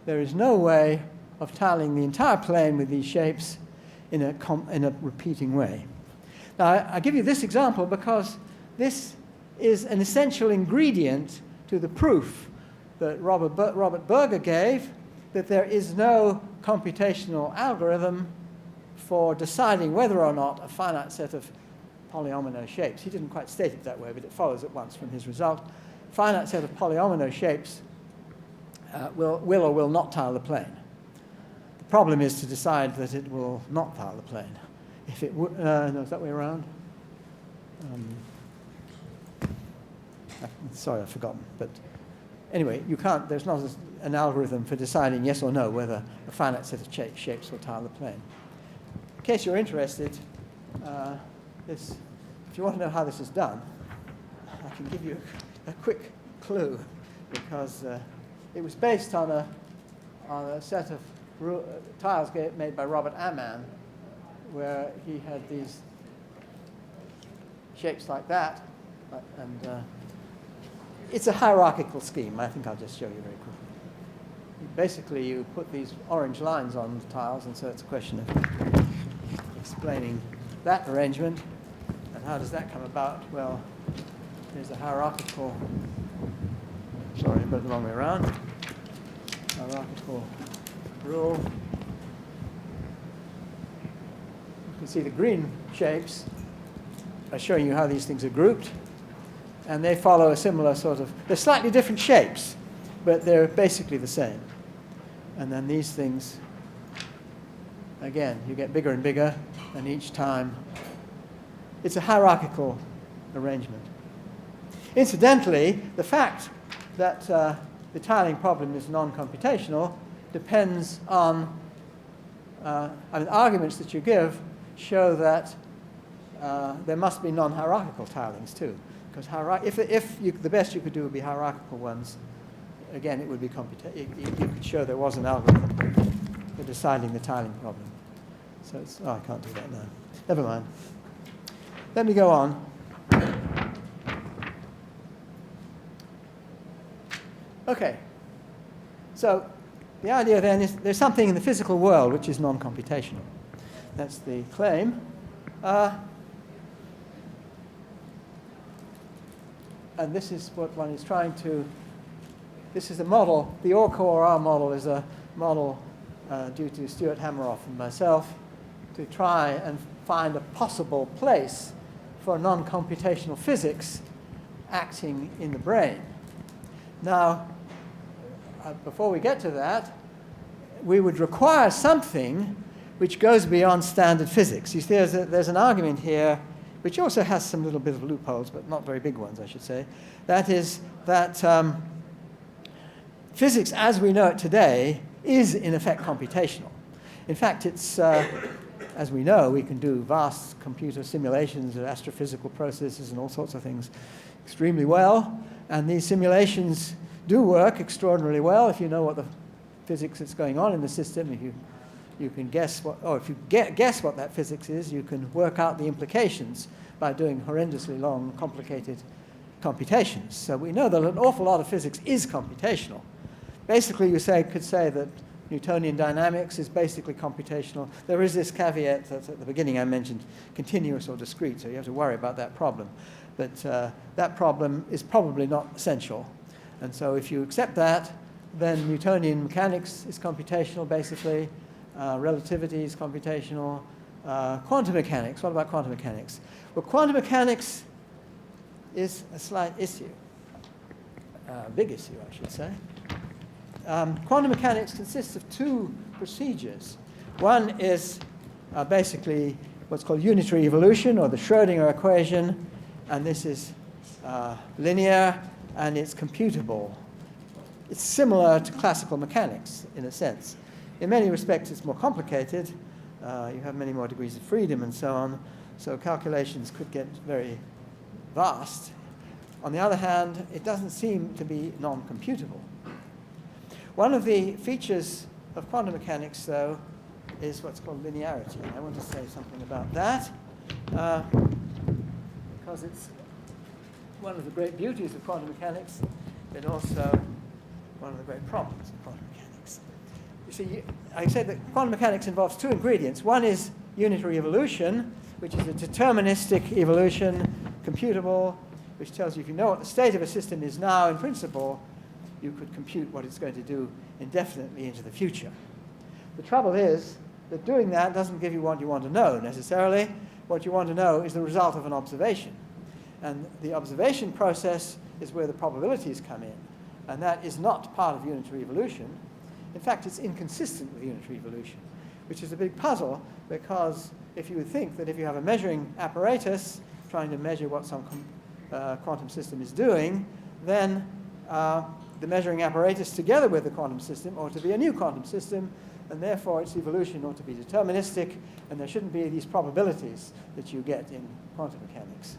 There is no way of tiling the entire plane with these shapes in a repeating way. Now, I give you this example because this is an essential ingredient to the proof that Robert Berger gave that there is no computational algorithm for deciding whether or not a finite set of polyomino shapes. He didn't quite state it that way, but it follows at once from his result. Finite set of polyomino shapes will or will not tile the plane. The problem is to decide that it will not tile the plane. If it would, no, is that way around? Sorry, I've forgotten. But anyway, you can't. There's not an algorithm for deciding yes or no whether a finite set of shapes will tile the plane. In case you're interested, if you want to know how this is done, I can give you a quick clue because it was based on a set of tiles made by Robert Ammann, where he had these shapes like that, and it's a hierarchical scheme. I think I'll just show you very quickly. Basically, you put these orange lines on the tiles, and so it's a question of explaining that arrangement. And how does that come about? Well, there's a hierarchical, sorry, I put it the wrong way around, hierarchical rule. You can see the green shapes are showing you how these things are grouped. And they follow a similar sort of, they're slightly different shapes, but they're basically the same. And then these things, again, you get bigger and bigger, and each time it's a hierarchical arrangement. Incidentally, the fact that the tiling problem is non-computational depends on, arguments that you give show that there must be non-hierarchical tilings too. Because if the best you could do would be hierarchical ones, again, it would be you could show there was an algorithm for deciding the tiling problem. So it's, I can't do that now. Never mind. Let me go on. Okay. So the idea then is there's something in the physical world which is non-computational. That's the claim. And this is what one is trying to, this is a model, the OR model is a model due to Stuart Hameroff and myself to try and find a possible place for non-computational physics acting in the brain. Now, before we get to that, we would require something which goes beyond standard physics. You see, there's an argument here which also has some little bit of loopholes, but not very big ones, I should say. That is that physics as we know it today is, in effect, computational. In fact, it's, as we know, we can do vast computer simulations of astrophysical processes and all sorts of things extremely well. And these simulations do work extraordinarily well if you know what the physics that's going on in the system. If you can guess what, or if you guess what that physics is, you can work out the implications by doing horrendously long, complicated computations. So we know that an awful lot of physics is computational. Basically, you could say that Newtonian dynamics is basically computational. There is this caveat that at the beginning I mentioned, continuous or discrete, so you have to worry about that problem. But that problem is probably not essential. And so if you accept that, then Newtonian mechanics is computational, basically. Relativity is computational. Quantum mechanics, what about quantum mechanics? Well, quantum mechanics is a slight issue. Big issue, I should say. Quantum mechanics consists of two procedures. One is basically what's called unitary evolution, or the Schrödinger equation, and this is linear, and it's computable. It's similar to classical mechanics, in a sense. In many respects, it's more complicated. You have many more degrees of freedom and so on, so calculations could get very vast. On the other hand, it doesn't seem to be non-computable. One of the features of quantum mechanics, though, is what's called linearity. I want to say something about that, because it's one of the great beauties of quantum mechanics, but also one of the great problems of quantum mechanics. You see, I said that quantum mechanics involves two ingredients. One is unitary evolution, which is a deterministic evolution, computable, which tells you if you know what the state of a system is now, in principle, you could compute what it's going to do indefinitely into the future. The trouble is that doing that doesn't give you what you want to know, necessarily. What you want to know is the result of an observation. And the observation process is where the probabilities come in. And that is not part of unitary evolution. In fact, it's inconsistent with unitary evolution, which is a big puzzle, because if you would think that if you have a measuring apparatus trying to measure what some quantum system is doing, then the measuring apparatus together with the quantum system ought to be a new quantum system, and therefore its evolution ought to be deterministic, and there shouldn't be these probabilities that you get in quantum mechanics.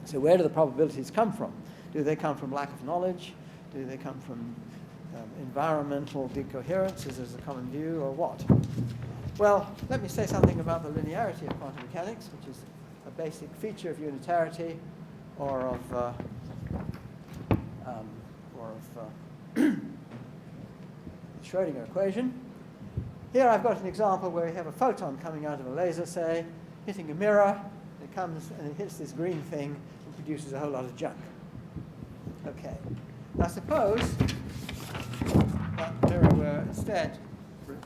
So where do the probabilities come from? Do they come from lack of knowledge? Do they come from environmental decoherences as a common view, or what? Well, let me say something about the linearity of quantum mechanics, which is a basic feature of unitarity, or of the Schrödinger equation. Here I've got an example where we have a photon coming out of a laser, say, hitting a mirror. It comes and it hits this green thing and produces a whole lot of junk. Okay. Now suppose that mirror were instead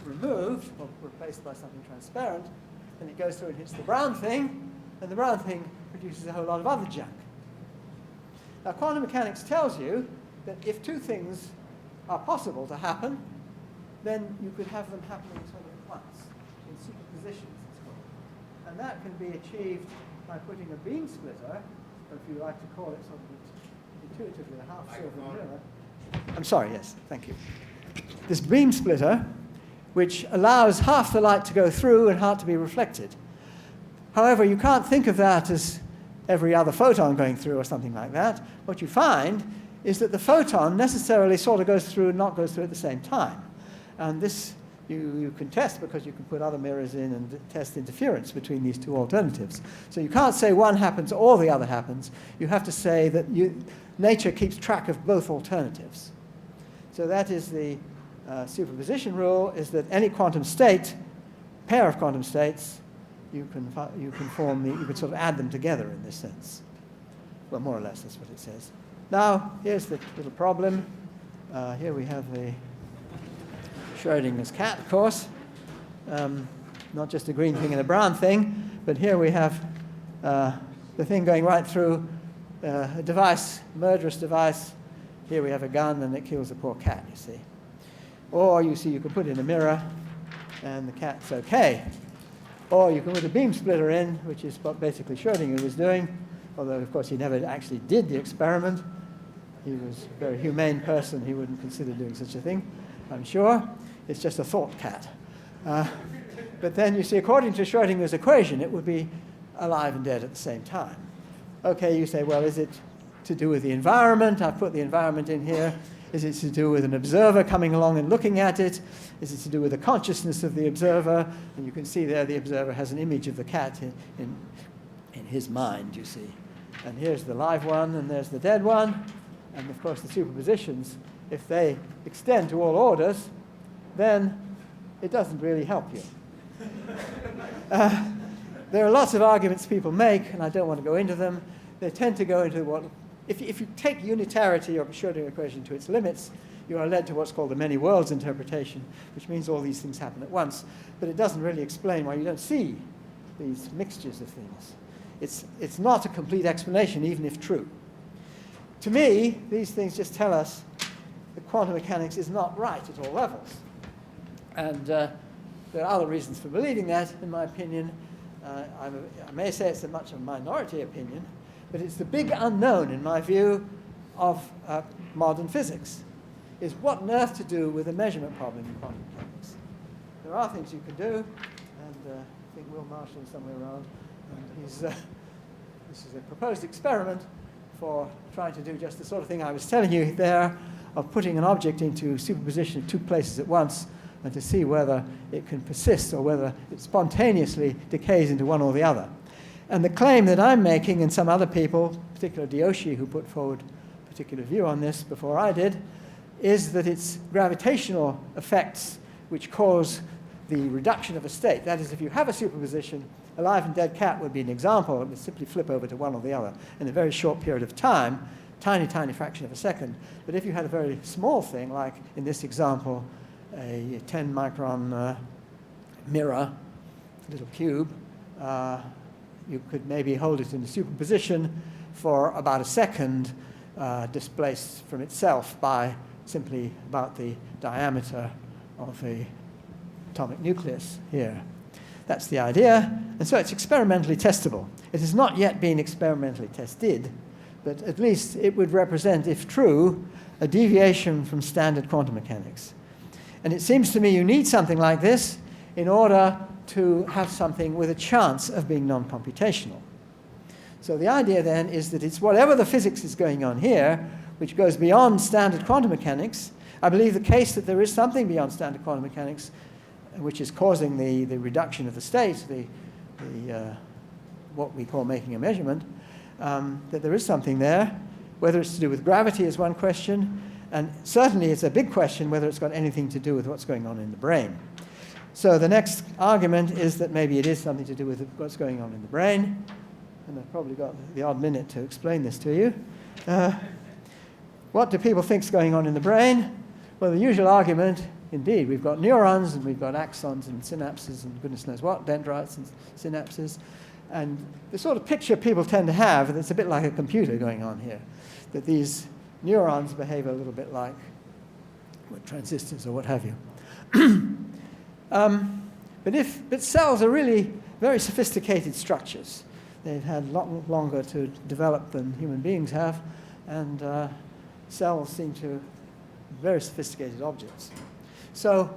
removed or replaced by something transparent, and it goes through and hits the brown thing, and the brown thing produces a whole lot of other junk. Now, quantum mechanics tells you that if two things are possible to happen, then you could have them happening sort of at once, in superpositions, it's called. And that can be achieved by putting a beam splitter, or if you like to call it sort of intuitively a half-silver mirror. I'm sorry, yes, thank you. This beam splitter, which allows half the light to go through and half to be reflected. However, you can't think of that as every other photon going through or something like that. What you find is that the photon necessarily sort of goes through and not goes through at the same time. And this you can test because you can put other mirrors in and test interference between these two alternatives. So you can't say one happens or the other happens. You have to say that nature keeps track of both alternatives. So that is the superposition rule, is that any quantum state, pair of quantum states, you can sort of add them together in this sense. Well, more or less, that's what it says. Now, here's the little problem. Here we have the Schrödinger's cat, of course. Not just a green thing and a brown thing, but here we have the thing going right through a device, murderous device. Here we have a gun, and it kills the poor cat, you see. Or you see, you can put in a mirror, and the cat's okay. Or you can put a beam splitter in, which is what basically Schrödinger was doing, although, of course, he never actually did the experiment. He was a very humane person. He wouldn't consider doing such a thing, I'm sure. It's just a thought cat. But then, you see, according to Schrödinger's equation, it would be alive and dead at the same time. Okay, you say, well, is it to do with the environment? I've put the environment in here. Is it to do with an observer coming along and looking at it? Is it to do with the consciousness of the observer? And you can see there the observer has an image of the cat in his mind, you see. And here's the live one, and there's the dead one. And, of course, the superpositions, if they extend to all orders, then it doesn't really help you. There are lots of arguments people make, and I don't want to go into them. They tend to go into what, if you take unitarity or Schrödinger equation to its limits, you are led to what's called the many worlds interpretation, which means all these things happen at once. But it doesn't really explain why you don't see these mixtures of things. It's not a complete explanation, even if true. To me, these things just tell us that quantum mechanics is not right at all levels. And there are other reasons for believing that, in my opinion. I may say it's a much of a minority opinion, but it's the big unknown, in my view, of modern physics, is what on earth to do with a measurement problem in quantum mechanics. There are things you can do, and I think Will Marshall is somewhere around, and this is a proposed experiment for trying to do just the sort of thing I was telling you there, of putting an object into superposition of two places at once, and to see whether it can persist or whether it spontaneously decays into one or the other. And the claim that I'm making, and some other people, particularly Dioschi, who put forward a particular view on this before I did, is that it's gravitational effects which cause the reduction of a state. That is, if you have a superposition, a live and dead cat would be an example. It would simply flip over to one or the other in a very short period of time, tiny, tiny fraction of a second. But if you had a very small thing, like in this example, a 10 micron mirror, little cube, you could maybe hold it in a superposition for about a second, displaced from itself by simply about the diameter of the atomic nucleus here. That's the idea, and so it's experimentally testable. It has not yet been experimentally tested, but at least it would represent, if true, a deviation from standard quantum mechanics. And it seems to me you need something like this in order to have something with a chance of being non-computational. So the idea then is that it's whatever the physics is going on here, which goes beyond standard quantum mechanics. I believe the case that there is something beyond standard quantum mechanics which is causing the reduction of the state, what we call making a measurement, that there is something there. Whether it's to do with gravity is one question, and certainly it's a big question whether it's got anything to do with what's going on in the brain. So the next argument is that maybe it is something to do with what's going on in the brain, and I've probably got the odd minute to explain this to you. What do people think is going on in the brain? Well, the usual argument, indeed, we've got neurons and we've got axons and synapses and goodness knows what, dendrites and synapses. And the sort of picture people tend to have, and it's a bit like a computer going on here, that these neurons behave a little bit like transistors or what have you. But cells are really very sophisticated structures. They've had a lot longer to develop than human beings have, and cells seem to be very sophisticated objects. So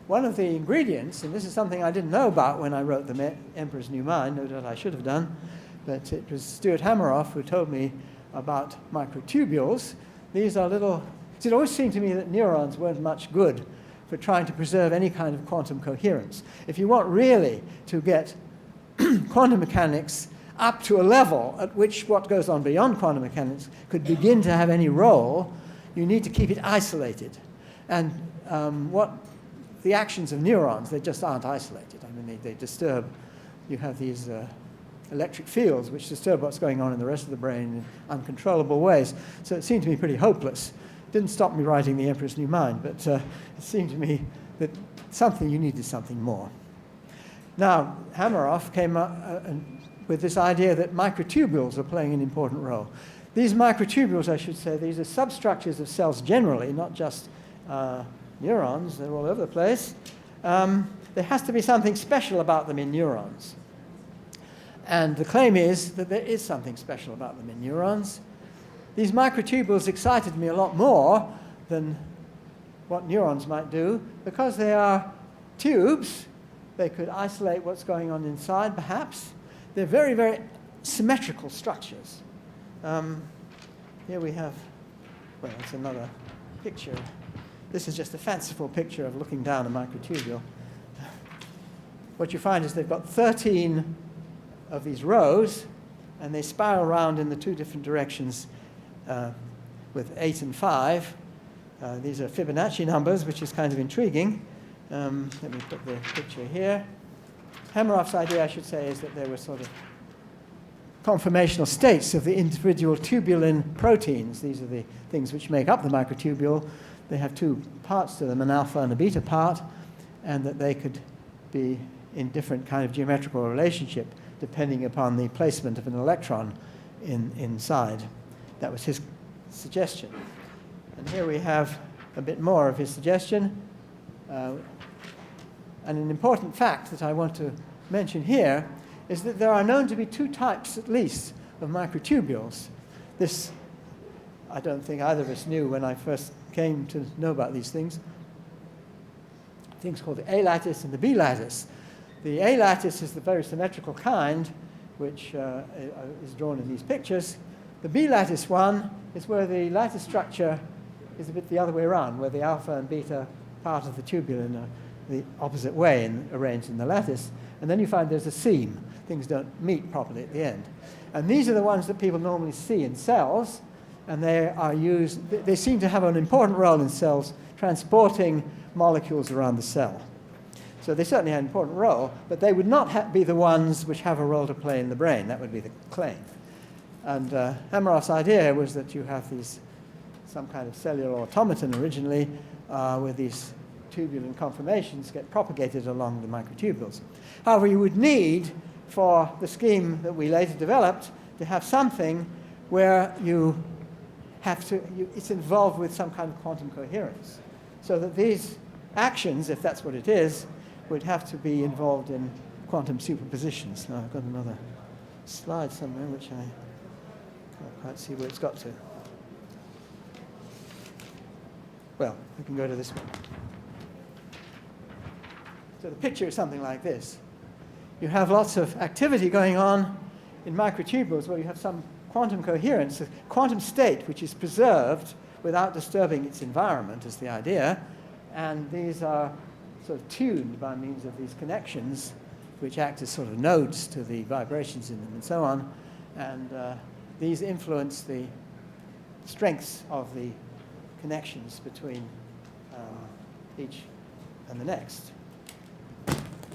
one of the ingredients, and this is something I didn't know about when I wrote The Emperor's New Mind, no doubt I should have done, but it was Stuart Hameroff who told me about microtubules. These are little, it always seemed to me that neurons weren't much good for trying to preserve any kind of quantum coherence. If you want really to get quantum mechanics up to a level at which what goes on beyond quantum mechanics could begin to have any role, you need to keep it isolated. And what the actions of neurons, they just aren't isolated. I mean, they disturb, you have these electric fields which disturb what's going on in the rest of the brain in uncontrollable ways. So it seemed to me pretty hopeless. Didn't stop me writing The Emperor's New Mind, but it seemed to me that you needed something more. Now, Hameroff came up with this idea that microtubules are playing an important role. These microtubules, I should say, these are substructures of cells generally, not just neurons. They're all over the place. There has to be something special about them in neurons. And the claim is that there is something special about them in neurons. These microtubules excited me a lot more than what neurons might do because they are tubes. They could isolate what's going on inside, perhaps. They're very, very symmetrical structures. Here we have, well, it's another picture. This is just a fanciful picture of looking down a microtubule. What you find is they've got 13 of these rows, and they spiral around in the two different directions with 8 and 5. These are Fibonacci numbers, which is kind of intriguing. Let me put the picture here. Hamerof's idea, I should say, is that there were sort of conformational states of the individual tubulin proteins. These are the things which make up the microtubule. They have two parts to them, an alpha and a beta part, and that they could be in different kind of geometrical relationship depending upon the placement of an electron inside. That was his suggestion. And here we have a bit more of his suggestion. And an important fact that I want to mention here is that there are known to be two types, at least, of microtubules. This, I don't think either of us knew when I first came to know about these things. Things called the A-lattice and the B-lattice. The A-lattice is the very symmetrical kind, which is drawn in these pictures. The B-lattice one is where the lattice structure is a bit the other way around, where the alpha and beta part of the tubulin are the opposite way arranged in the lattice. And then you find there's a seam. Things don't meet properly at the end. And these are the ones that people normally see in cells, and they are used, they seem to have an important role in cells transporting molecules around the cell. So they certainly have an important role, but they would not be the ones which have a role to play in the brain. That would be the claim. And Hamerof's idea was that you have these, some kind of cellular automaton originally, with these tubulin conformations get propagated along the microtubules. However, you would need, for the scheme that we later developed, to have something where you have to, it's involved with some kind of quantum coherence. So that these actions, if that's what it is, would have to be involved in quantum superpositions. Now, I've got another slide somewhere, which I can't quite see where it's got to. Well, we can go to this one. So the picture is something like this. You have lots of activity going on in microtubules where you have some quantum coherence, a quantum state which is preserved without disturbing its environment is the idea. And these are sort of tuned by means of these connections which act as sort of nodes to the vibrations in them and so on. And these influence the strengths of the connections between each and the next.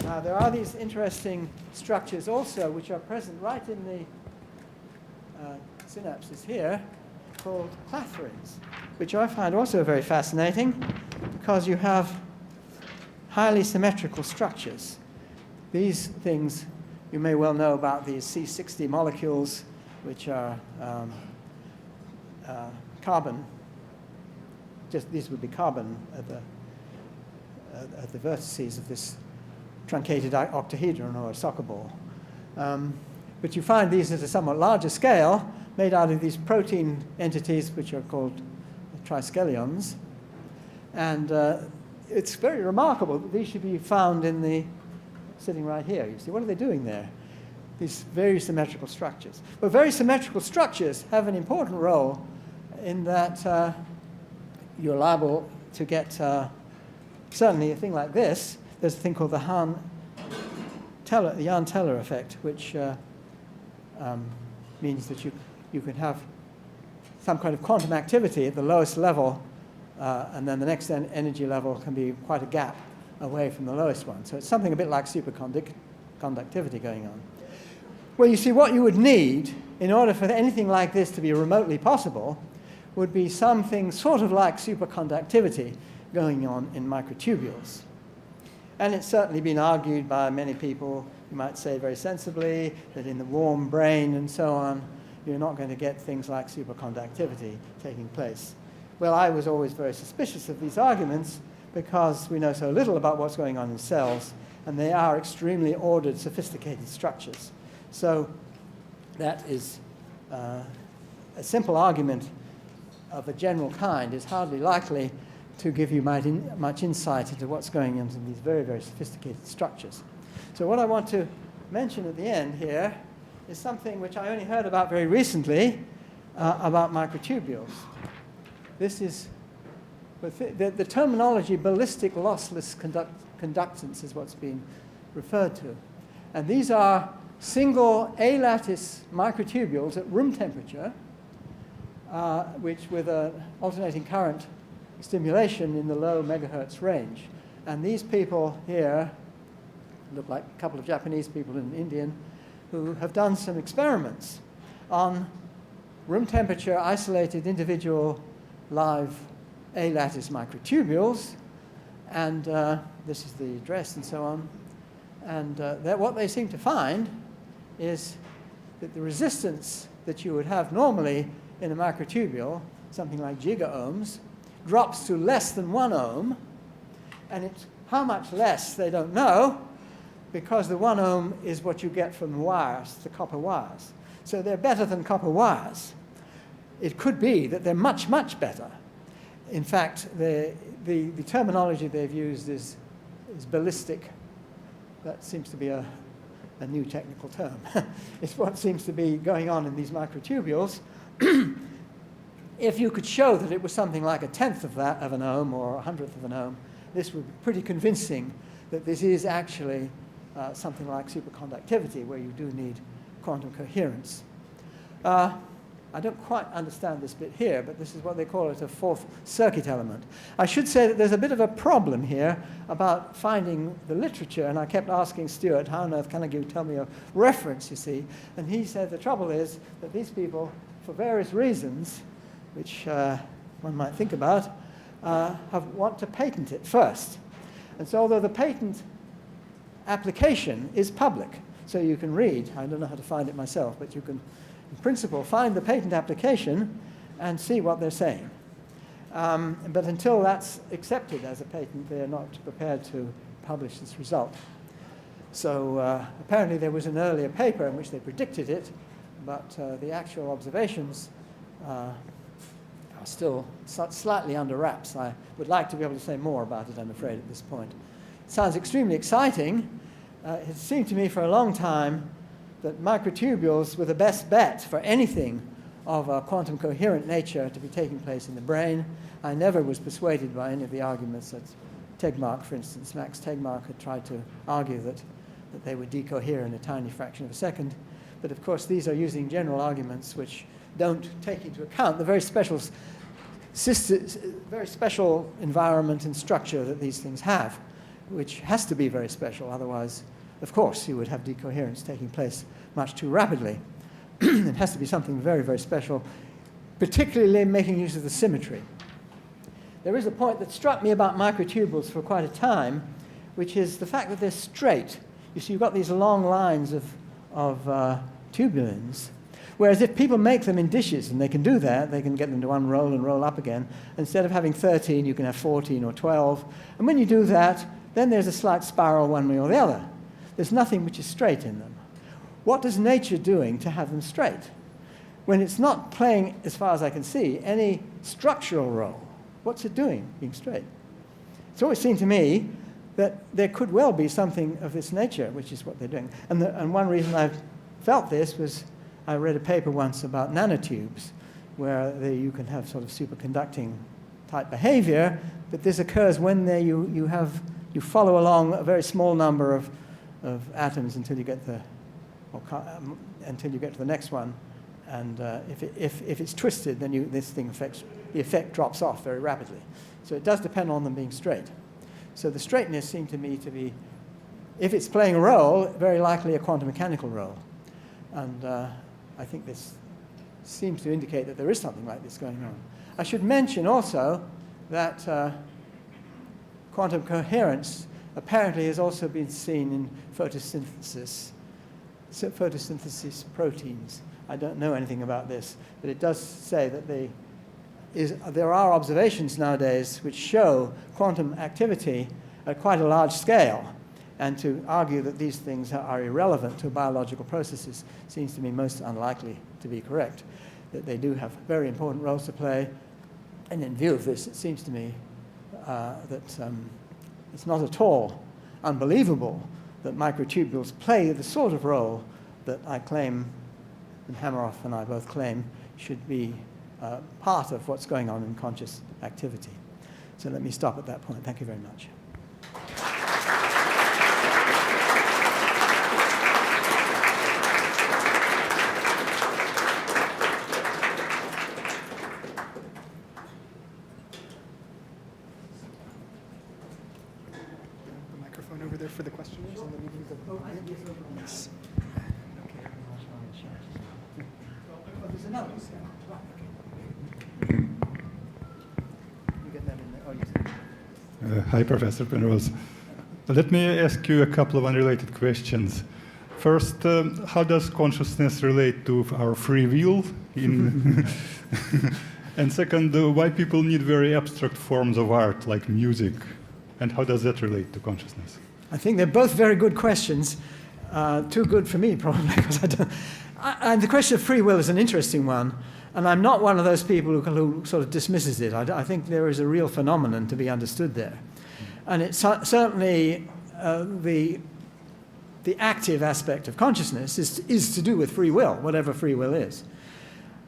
Now, there are these interesting structures also which are present right in the synapses here called clathrins, which I find also very fascinating because you have highly symmetrical structures. These things, you may well know about these C60 molecules, which are carbon. Just these would be carbon at the vertices of this truncated octahedron or a soccer ball. But you find these at a somewhat larger scale, made out of these protein entities which are called triskelions. And it's very remarkable that these should be found in the, sitting right here. You see, what are they doing there? These very symmetrical structures. Well, very symmetrical structures have an important role in that you're liable to get, certainly a thing like this. There's a thing called the Jahn-Teller effect, which means that you can have some kind of quantum activity at the lowest level, and then the next energy level can be quite a gap away from the lowest one. So it's something a bit like superconductivity going on. Well, you see, what you would need in order for anything like this to be remotely possible would be something sort of like superconductivity going on in microtubules. And it's certainly been argued by many people, you might say very sensibly, that in the warm brain and so on, you're not going to get things like superconductivity taking place. Well, I was always very suspicious of these arguments because we know so little about what's going on in cells, and they are extremely ordered, sophisticated structures. So that is a simple argument of a general kind is hardly likely to give you much insight into what's going on in these very, very sophisticated structures. So what I want to mention at the end here is something which I only heard about very recently about microtubules. This is, the terminology ballistic lossless conductance is what's being referred to. And these are single A-lattice microtubules at room temperature, which with an alternating current stimulation in the low megahertz range. And these people here look like a couple of Japanese people and an Indian who have done some experiments on room temperature isolated individual live A-lattice microtubules. And this is the address and so on. And what they seem to find is that the resistance that you would have normally in a microtubule, something like gigaohms, drops to less than 1 ohm. And it's how much less, they don't know, because the 1 ohm is what you get from the wires, the copper wires. So they're better than copper wires. It could be that they're much, much better. In fact, the terminology they've used is ballistic. That seems to be a new technical term. It's what seems to be going on in these microtubules. If you could show that it was something like 1/10 of an ohm or 100th of an ohm, this would be pretty convincing that this is actually something like superconductivity, where you do need quantum coherence. I don't quite understand this bit here, but this is what they call it, a fourth circuit element. I should say that there's a bit of a problem here about finding the literature, and I kept asking Stuart, how on earth can you tell me a reference, you see? And he said the trouble is that these people, for various reasons, which one might think about, want to patent it first. And so although the patent application is public, so you can read, I don't know how to find it myself, but you can, in principle, find the patent application and see what they're saying. But until that's accepted as a patent, they're not prepared to publish this result. So apparently there was an earlier paper in which they predicted it, but the actual observations are still slightly under wraps. I would like to be able to say more about it, I'm afraid, at this point. It sounds extremely exciting. It seemed to me for a long time that microtubules were the best bet for anything of a quantum coherent nature to be taking place in the brain. I never was persuaded by any of the arguments that Tegmark, for instance, Max Tegmark had tried to argue that they would decohere in a tiny fraction of a second. But of course, these are using general arguments which don't take into account the very special environment and structure that these things have, which has to be very special. Otherwise, of course, you would have decoherence taking place much too rapidly. It has to be something very, very special, particularly making use of the symmetry. There is a point that struck me about microtubules for quite a time, which is the fact that they're straight. You see, you've got these long lines of tubulins, whereas if people make them in dishes, and they can do that, they can get them to unroll and roll up again. Instead of having 13, you can have 14 or 12. And when you do that, then there's a slight spiral one way or the other. There's nothing which is straight in them. What is nature doing to have them straight? When it's not playing, as far as I can see, any structural role, what's it doing being straight? It's always seemed to me that there could well be something of this nature, which is what they're doing. And one reason I've felt this was I read a paper once about nanotubes, where you can have sort of superconducting type behavior, but this occurs when you follow along a very small number of atoms until you get the next one, and if it's twisted, then the effect drops off very rapidly. So it does depend on them being straight. So the straightness seemed to me to be, if it's playing a role, very likely a quantum mechanical role, and I think this seems to indicate that there is something like this going on. I should mention also that quantum coherence apparently has also been seen in photosynthesis proteins. I don't know anything about this, but it does say that there are observations nowadays which show quantum activity at quite a large scale, and to argue that these things are irrelevant to biological processes seems to me most unlikely to be correct, that they do have very important roles to play. And in view of this, it seems to me that it's not at all unbelievable that microtubules play the sort of role that I claim, and Hameroff and I both claim, should be part of what's going on in conscious activity. So let me stop at that point. Thank you very much. There's another one. Hi, Professor Penrose. Let me ask you a couple of unrelated questions. First, how does consciousness relate to our free will? And second, why people need very abstract forms of art like music? And how does that relate to consciousness? I think they're both very good questions. Too good for me, probably, because I don't. And the question of free will is an interesting one. And I'm not one of those people who sort of dismisses it. I think there is a real phenomenon to be understood there. And it's certainly the active aspect of consciousness is to do with free will, whatever free will is.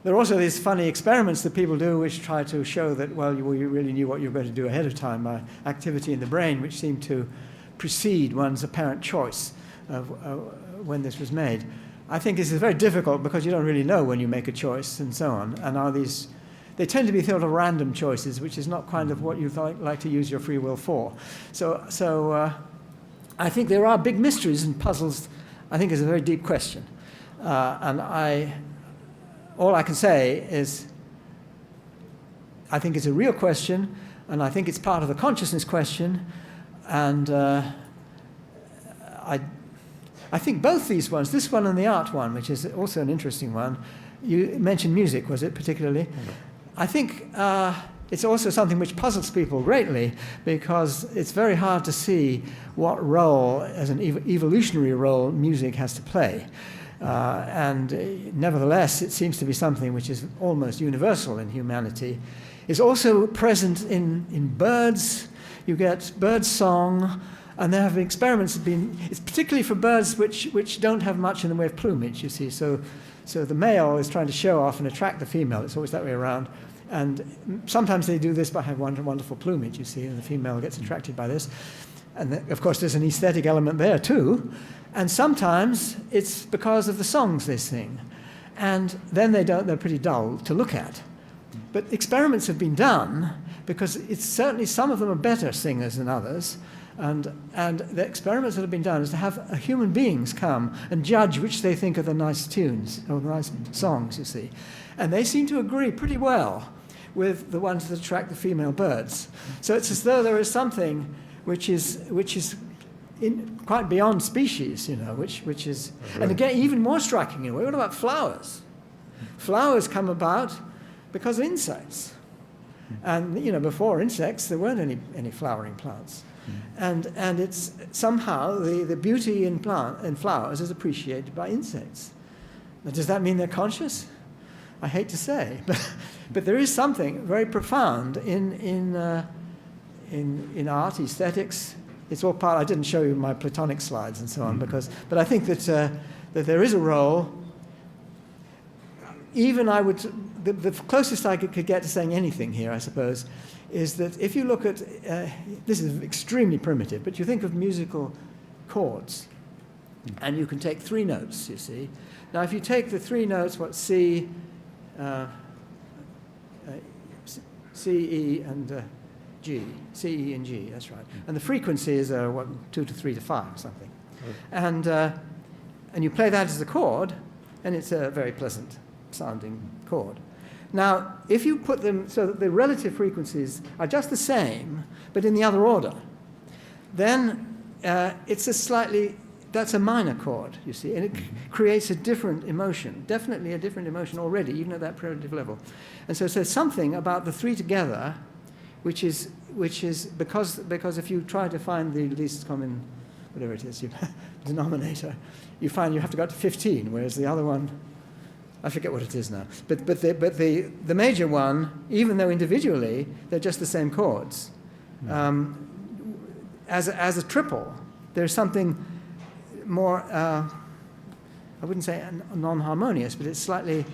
There are also these funny experiments that people do which try to show that, well, you really knew what you were going to do ahead of time by activity in the brain, which seemed to precede one's apparent choice of when this was made. I think this is very difficult because you don't really know when you make a choice and so on. And they tend to be sort of random choices, which is not kind of what you like to use your free will for. So I think there are big mysteries and puzzles. I think is a very deep question. And all I can say is I think it's a real question, and I think it's part of the consciousness question. And I think both these ones, this one and the art one, which is also an interesting one, you mentioned music, was it, particularly? Mm-hmm. I think it's also something which puzzles people greatly because it's very hard to see what role, as an evolutionary role, music has to play. And nevertheless, it seems to be something which is almost universal in humanity. It's also present in birds. You get bird song, and there have been experiments it's particularly for birds which don't have much in the way of plumage, you see. So the male is trying to show off and attract the female. It's always that way around. And sometimes they do this by having wonderful plumage, you see, and the female gets attracted by this. And of course, there's an aesthetic element there too. And sometimes it's because of the songs they sing. And then they're pretty dull to look at. But experiments have been done because it's certainly some of them are better singers than others. And the experiments that have been done is to have human beings come and judge which they think are the nice tunes or the nice songs, you see. And they seem to agree pretty well with the ones that attract the female birds. So it's as though there is something which is quite beyond species, you know, which is, and again, even more striking in a way. What about flowers? Flowers come about because of insects. And, you know, before insects, there weren't any flowering plants. And it's somehow the beauty in flowers is appreciated by insects. Now, does that mean they're conscious? I hate to say, but there is something very profound in art, aesthetics. It's all part. I didn't show you my Platonic slides and so on but I think that there is a role. Even the closest I could get to saying anything here, I suppose, is that if you look at, this is extremely primitive, but you think of musical chords, and you can take three notes, you see. Now, if you take the three notes, C, C, E, and G, C, E, and G, that's right. And the frequencies are, 2 to 3 to 5 or something. And you play that as a chord, and it's a very pleasant sounding chord. Now, if you put them so that the relative frequencies are just the same, but in the other order, then that's a minor chord, you see, and it creates a different emotion, definitely a different emotion already, even at that primitive level. And so there's something about the three together, which is because if you try to find the least common, whatever it is, denominator, you find you have to go up to 15, whereas the other one, I forget what it is now. But the major one, even though individually they're just the same chords, as a triple, there's something more. I wouldn't say non-harmonious, but it's slightly.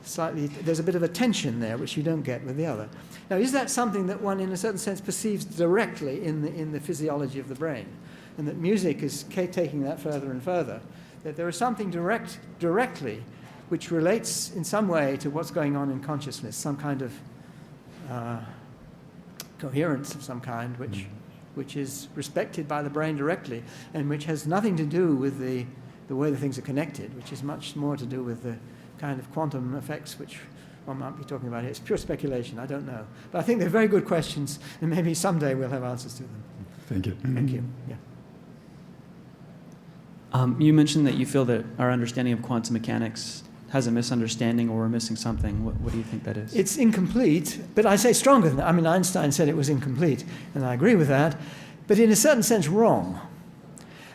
There's a bit of a tension there, which you don't get with the other. Now, is that something that one, in a certain sense, perceives directly in the physiology of the brain, and that music is taking that further and further? That there is something directly which relates in some way to what's going on in consciousness, some kind of coherence of some kind, which is respected by the brain directly, and which has nothing to do with the way the things are connected, which is much more to do with the kind of quantum effects which one might be talking about here. It's pure speculation, I don't know. But I think they're very good questions, and maybe someday we'll have answers to them. Thank you. Thank you. Yeah. You mentioned that you feel that our understanding of quantum mechanics has a misunderstanding, or we're missing something. What do you think that is? It's incomplete, but I say stronger than that. I mean, Einstein said it was incomplete, and I agree with that, but in a certain sense wrong.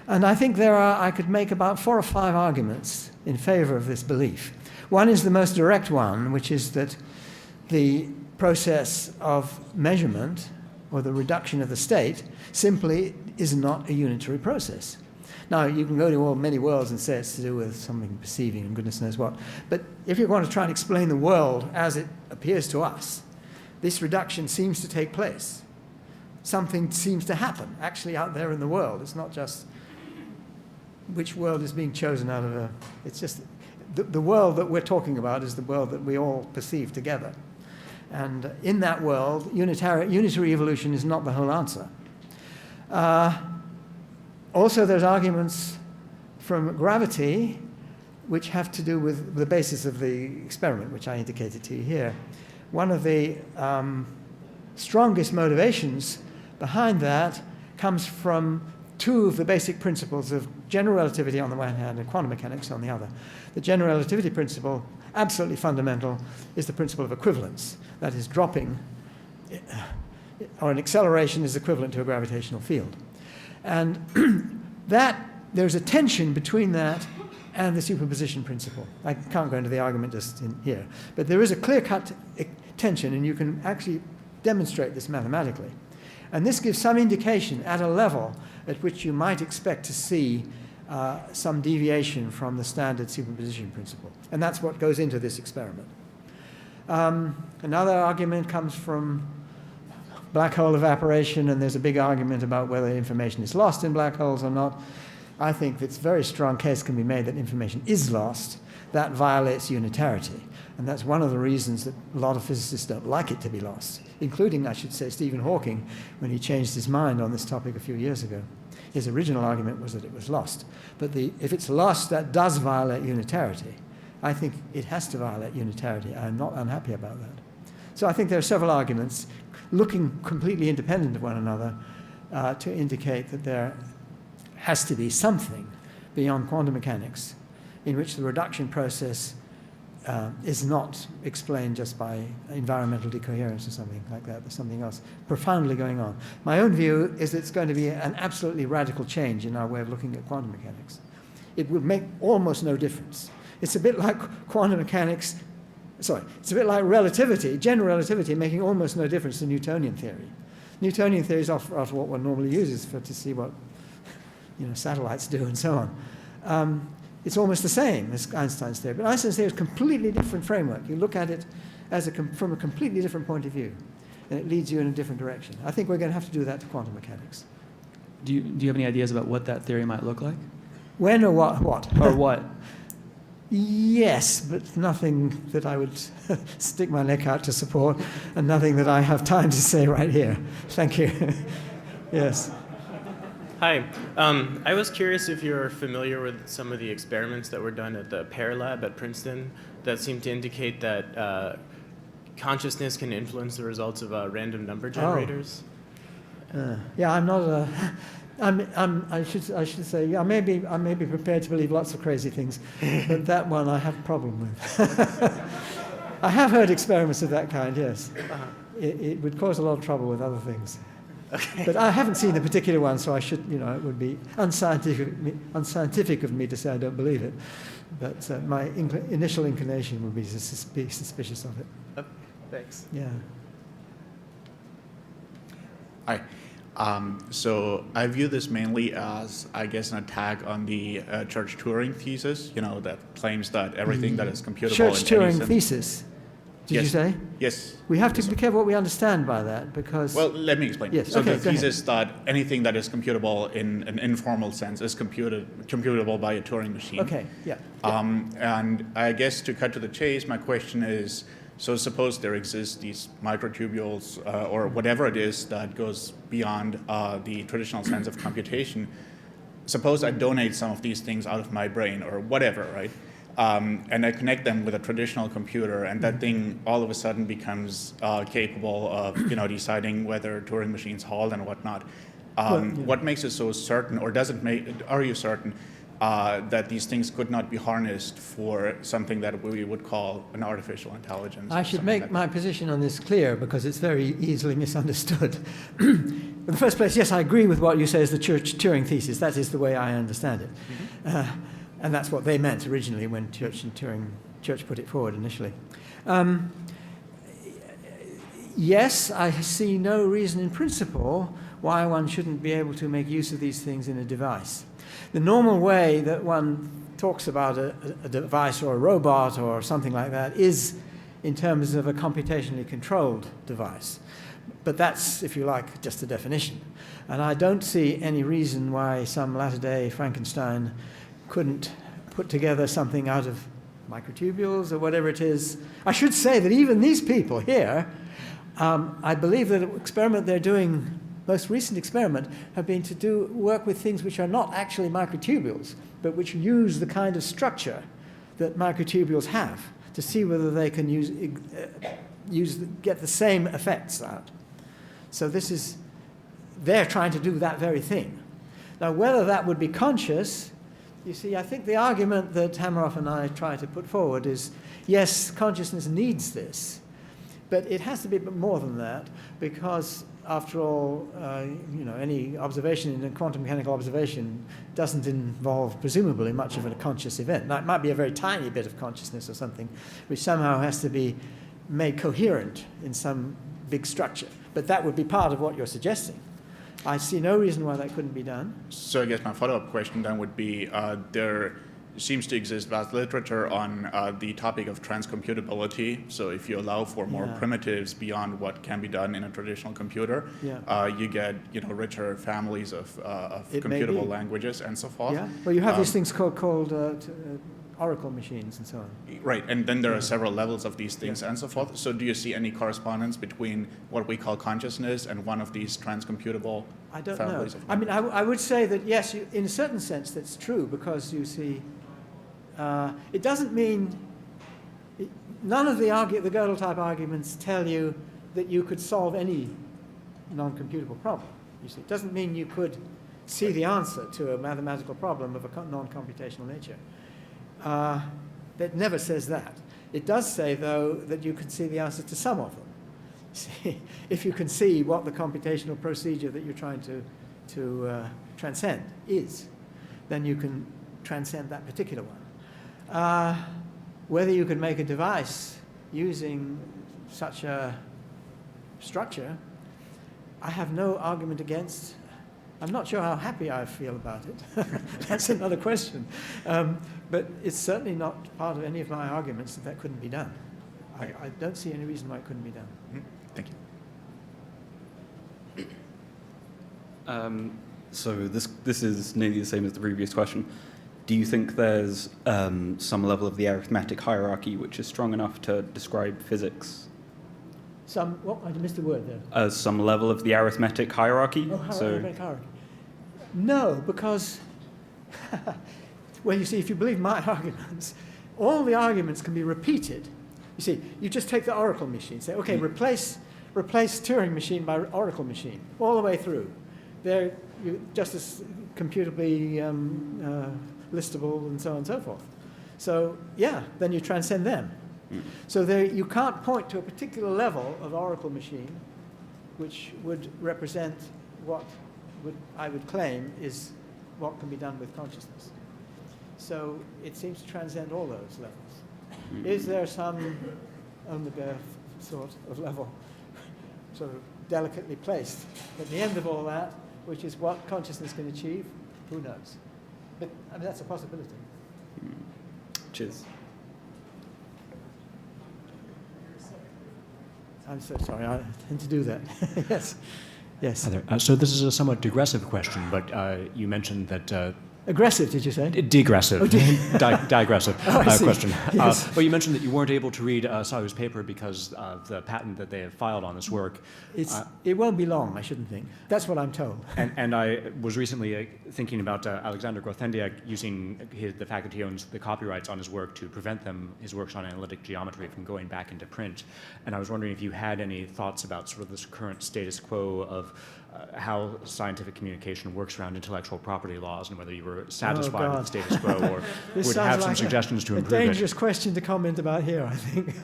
And I think I could make about 4 or 5 arguments in favor of this belief. One is the most direct one, which is that the process of measurement, or the reduction of the state, simply is not a unitary process. Now, you can go to many worlds and say it's to do with something perceiving and goodness knows what. But if you want to try and explain the world as it appears to us, this reduction seems to take place. Something seems to happen actually out there in the world. It's not just which world is being chosen out of it's just the world that we're talking about is the world that we all perceive together. And in that world, unitary evolution is not the whole answer. Also, there's arguments from gravity which have to do with the basis of the experiment, which I indicated to you here. One of the strongest motivations behind that comes from 2 of the basic principles of general relativity on the one hand and quantum mechanics on the other. The general relativity principle, absolutely fundamental, is the principle of equivalence. That is, dropping, or an acceleration is equivalent to a gravitational field. And there's a tension between that and the superposition principle. I can't go into the argument just in here, but there is a clear-cut tension, and you can actually demonstrate this mathematically. And this gives some indication at a level at which you might expect to see some deviation from the standard superposition principle. And that's what goes into this experiment. Another argument comes from black hole evaporation, and there's a big argument about whether information is lost in black holes or not. I think that a very strong case can be made that information is lost. That violates unitarity. And that's one of the reasons that a lot of physicists don't like it to be lost, including, I should say, Stephen Hawking, when he changed his mind on this topic a few years ago. His original argument was that it was lost. But if it's lost, that does violate unitarity. I think it has to violate unitarity. I'm not unhappy about that. So I think there are several arguments looking completely independent of one another to indicate that there has to be something beyond quantum mechanics in which the reduction process is not explained just by environmental decoherence or something like that. There's something else profoundly going on. My own view is that it's going to be an absolutely radical change in our way of looking at quantum mechanics. It will make almost no difference. It's a bit like quantum mechanics. It's a bit like relativity, general relativity, making almost no difference to Newtonian theory. Newtonian theory is after what one normally uses to see what satellites do and so on. It's almost the same as Einstein's theory, but Einstein's theory is a completely different framework. You look at it from a completely different point of view, and it leads you in a different direction. I think we're going to have to do that to quantum mechanics. Do you have any ideas about what that theory might look like? When or what? Or what? Yes, but nothing that I would stick my neck out to support, and nothing that I have time to say right here. Thank you. Yes. Hi. I was curious if you're familiar with some of the experiments that were done at the Pear Lab at Princeton that seem to indicate that consciousness can influence the results of random number generators. Yeah, I'm not a... I should say, yeah, I may be prepared to believe lots of crazy things, but that one I have a problem with. I have heard experiments of that kind, yes. It would cause a lot of trouble with other things. Okay. But I haven't seen the particular one, so I should, it would be unscientific of me to say I don't believe it. But my initial inclination would be to be suspicious of it. Thanks. Yeah. Hi. So I view this mainly as, I guess, an attack on the Church Turing thesis, that claims that everything that is computable Church in any Turing sense. thesis, did you say? Yes. We have to be careful what we understand by that, because... Well, let me explain. Yes, so okay, the thesis that anything that is computable in an informal sense is computable by a Turing machine. Okay, yeah. And I guess to cut to the chase, my question is, So suppose there exists these microtubules or whatever it is that goes beyond the traditional sense of computation. Suppose I donate some of these things out of my brain or whatever, right? And I connect them with a traditional computer, and that thing all of a sudden becomes capable of, deciding whether Turing machines hold and whatnot. What makes it so certain, or are you certain that these things could not be harnessed for something that we would call an artificial intelligence? I should make my position on this clear because it's very easily misunderstood. In the first place, yes, I agree with what you say is the Turing thesis. That is the way I understand it. And that's what they meant originally when Church put it forward initially. Yes, I see no reason in principle why one shouldn't be able to make use of these things in a device. The normal way that one talks about a device or a robot or something like that is in terms of a computationally controlled device. But that's, if you like, just a definition. And I don't see any reason why some latter-day Frankenstein couldn't put together something out of microtubules or whatever it is. I should say that even these people here, I believe that the experiment they're doing, most recent experiment, have been to work with things which are not actually microtubules, but which use the kind of structure that microtubules have to see whether they can get the same effects out. So they're trying to do that very thing. Now, whether that would be conscious, you see, I think the argument that Hameroff and I try to put forward is, yes, consciousness needs this, but it has to be more than that, because after all, any observation in a quantum mechanical observation doesn't involve, presumably, much of a conscious event. Now, it might be a very tiny bit of consciousness or something, which somehow has to be made coherent in some big structure. But that would be part of what you're suggesting. I see no reason why that couldn't be done. So I guess my follow-up question then would be, there seems to exist vast literature on the topic of transcomputability. So if you allow for more primitives beyond what can be done in a traditional computer, you get richer families of computable languages and so forth. Yeah. Well, you have these things called Oracle machines and so on. Right, and then there are several levels of these things and so forth. So do you see any correspondence between what we call consciousness and one of these transcomputable families? I mean, I would say that, yes, in a certain sense that's true, because you see, it doesn't mean, none of the Gödel-type arguments tell you that you could solve any non-computable problem. You see, it doesn't mean you could see the answer to a mathematical problem of a non-computational nature. That never says that. It does say, though, that you can see the answer to some of them. See, if you can see what the computational procedure that you're trying to transcend is, then you can transcend that particular one. Whether you can make a device using such a structure, I have no argument against. I'm not sure how happy I feel about it. That's another question. But it's certainly not part of any of my arguments that couldn't be done. I don't see any reason why it couldn't be done. Thank you. So this is nearly the same as the previous question. Do you think there's some level of the arithmetic hierarchy which is strong enough to describe physics? I missed the word there. Some level of the arithmetic hierarchy? Arithmetic hierarchy. No, because, well, you see, if you believe my arguments, all the arguments can be repeated. You see, you just take the Oracle machine, say, okay, replace Turing machine by Oracle machine, all the way through. They're just as computably listable and so on and so forth. So, yeah, then you transcend them. So you can't point to a particular level of Oracle machine which would represent what I would claim is what can be done with consciousness. So it seems to transcend all those levels. Is there some on-the-earth sort of level, sort of delicately placed at the end of all that, which is what consciousness can achieve? Who knows? But I mean, that's a possibility. Cheers. I'm so sorry, I tend to do that. Yes. Yes. Hi there. So this is a somewhat digressive question, but you mentioned that Aggressive, did you say? Degressive. Digressive I see. question. Yes. But you mentioned that you weren't able to read Sayu's paper because of the patent that they have filed on this work. It won't be long, I shouldn't think. That's what I'm told. And I was recently thinking about Alexander Grothendieck using the fact that he owns the copyrights on his work to prevent his works on analytic geometry from going back into print. And I was wondering if you had any thoughts about sort of this current status quo of how scientific communication works around intellectual property laws, and whether you were satisfied with the status quo or would have some suggestions to improve it. A dangerous question to comment about here, I think.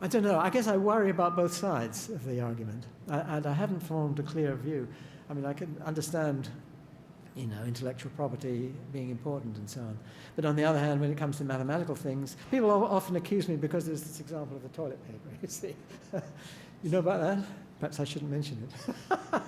I don't know. I guess I worry about both sides of the argument, and I haven't formed a clear view. I mean, I can understand, intellectual property being important and so on. But on the other hand, when it comes to mathematical things, people often accuse me because there's this example of the toilet paper, you see. You know about that? Perhaps I shouldn't mention it.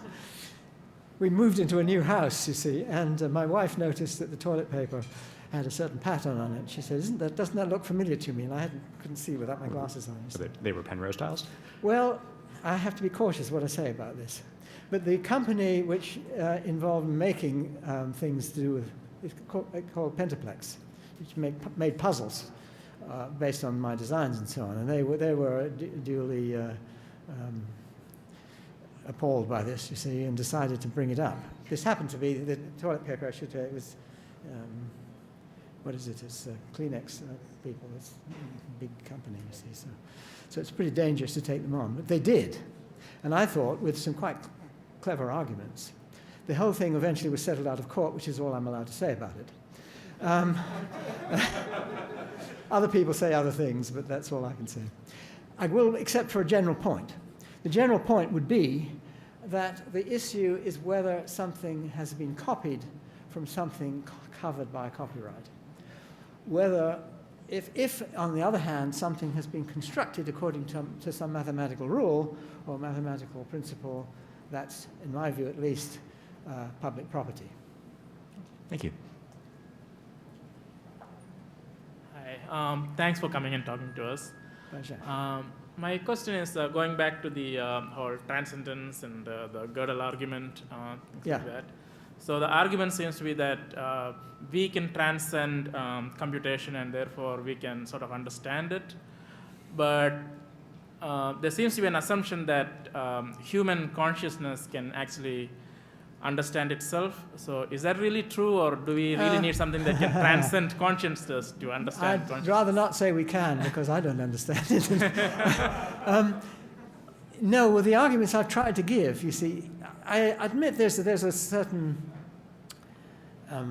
We moved into a new house, you see, and my wife noticed that the toilet paper had a certain pattern on it. She said, doesn't that look familiar to me? And I couldn't see without my glasses on. They were Penrose tiles? Well, I have to be cautious what I say about this. But the company which involved making things to do with, it's called Pentaplex, which made puzzles based on my designs and so on. And they were duly appalled by this, you see, and decided to bring it up. This happened to be the toilet paper, I should say, it was, what is it? It's Kleenex people. It's a big company, you see. So it's pretty dangerous to take them on. But they did. And I thought, with some quite clever arguments, the whole thing eventually was settled out of court, which is all I'm allowed to say about it. Other people say other things, but that's all I can say. I will, except for a general point. The general point would be that the issue is whether something has been copied from something covered by copyright. Whether, if on the other hand, something has been constructed according to some mathematical rule or mathematical principle, that's, in my view at least, public property. Thank you. Hi, thanks for coming and talking to us. Pleasure. My question is going back to the whole transcendence and the Gödel argument, things like that. So the argument seems to be that we can transcend computation and therefore we can sort of understand it. But there seems to be an assumption that human consciousness can actually understand itself. So is that really true, or do we really need something that can transcend consciousness to understand consciousness? I'd rather not say we can, because I don't understand it. No, well, the arguments I've tried to give, you see, I admit there's a certain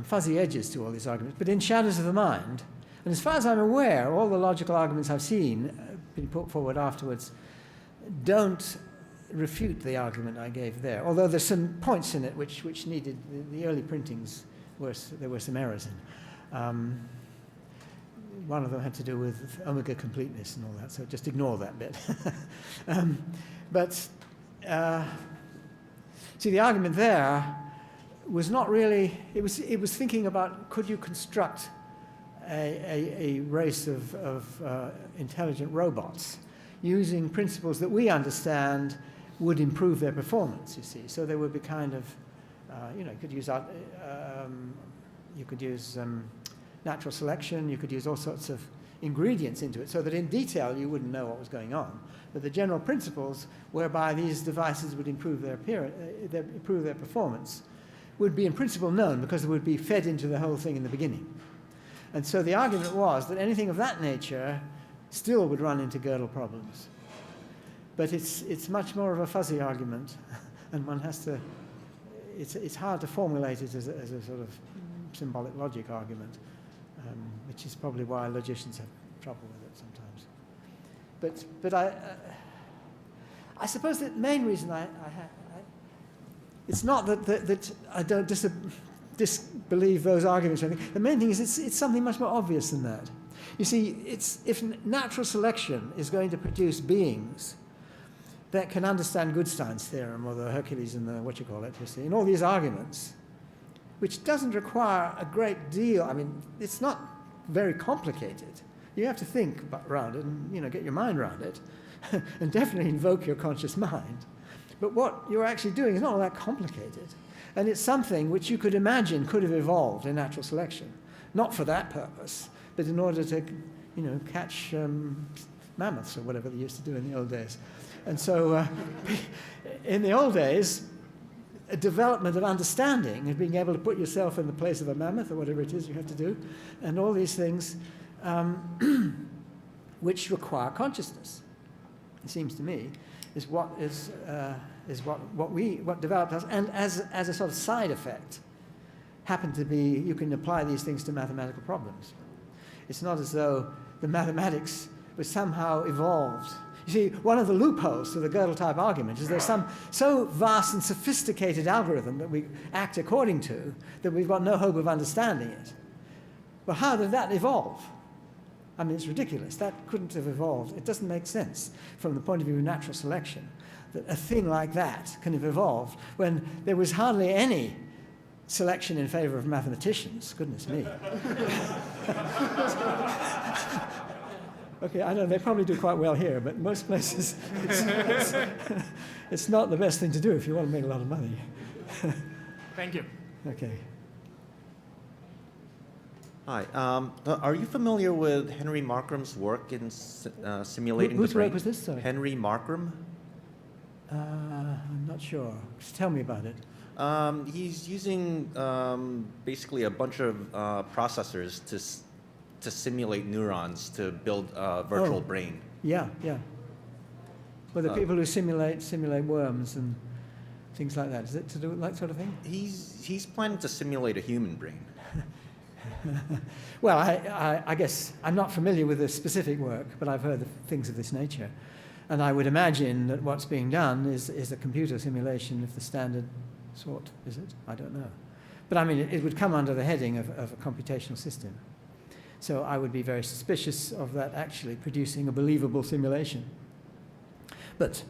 fuzzy edges to all these arguments, but in Shadows of the Mind, and as far as I'm aware, all the logical arguments I've seen been put forward afterwards don't refute the argument I gave there, although there's some points in it which needed, the early printings, there were some errors in. One of them had to do with omega completeness and all that, so just ignore that bit. See, the argument there was not really, it was thinking about, could you construct a race of intelligent robots using principles that we understand would improve their performance, you see. So there would be kind of, you could use natural selection, you could use all sorts of ingredients into it, so that in detail you wouldn't know what was going on. But the general principles whereby these devices would improve their performance would be in principle known, because it would be fed into the whole thing in the beginning. And so the argument was that anything of that nature still would run into Gödel problems. But it's much more of a fuzzy argument, and one has to, it's hard to formulate it as a sort of symbolic logic argument, which is probably why logicians have trouble with it sometimes. But I suppose the main reason it's not that I don't disbelieve those arguments or anything. The main thing is it's something much more obvious than that. You see, if natural selection is going to produce beings that can understand Goodstein's theorem or the Hercules and the you see, and all these arguments, which doesn't require a great deal. I mean, it's not very complicated. You have to think around it and, get your mind around it, and definitely invoke your conscious mind. But what you're actually doing is not all that complicated. And it's something which you could imagine could have evolved in natural selection. Not for that purpose, but in order to, catch mammoths or whatever they used to do in the old days. And so in the old days, a development of understanding and being able to put yourself in the place of a mammoth or whatever it is you have to do, and all these things which require consciousness, it seems to me, is what developed us, and as a sort of side effect, happen to be, you can apply these things to mathematical problems. It's not as though the mathematics was somehow evolved. You see, one of the loopholes to the Gödel-type argument is there's some so vast and sophisticated algorithm that we act according to that we've got no hope of understanding it. Well, how did that evolve? I mean, it's ridiculous. That couldn't have evolved. It doesn't make sense from the point of view of natural selection that a thing like that can have evolved when there was hardly any selection in favor of mathematicians. Goodness me. Okay, I know they probably do quite well here, but most places it's not the best thing to do if you want to make a lot of money. Thank you. Okay. Hi. Are you familiar with Henry Markram's work in simulating Whose the brain? work was this? Sorry. Henry Markram. I'm not sure. Just tell me about it. He's using basically a bunch of processors to simulate neurons to build a virtual brain. Yeah, yeah. Well, the people who simulate worms and things like that. Is it to do with that sort of thing? He's planning to simulate a human brain. Well, I guess I'm not familiar with the specific work, but I've heard of things of this nature. And I would imagine that what's being done is a computer simulation of the standard sort, is it? I don't know. But I mean, it would come under the heading of a computational system. So I would be very suspicious of that actually producing a believable simulation. But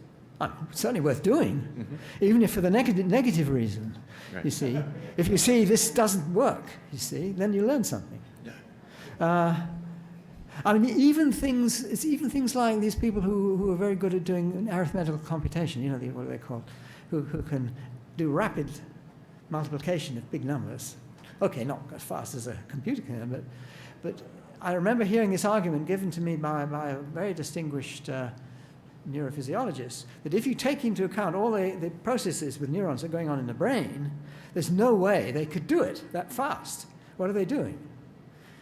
certainly worth doing, even if for the negative reason. Right. You see, if you see this doesn't work, you see, then you learn something. I mean, even things like these people who are very good at doing arithmetical computation. You know, what are they called? Who can do rapid multiplication of big numbers. Okay, not as fast as a computer can, but I remember hearing this argument given to me by a very distinguished neurophysiologist, that if you take into account all the processes with neurons that are going on in the brain, there's no way they could do it that fast. What are they doing?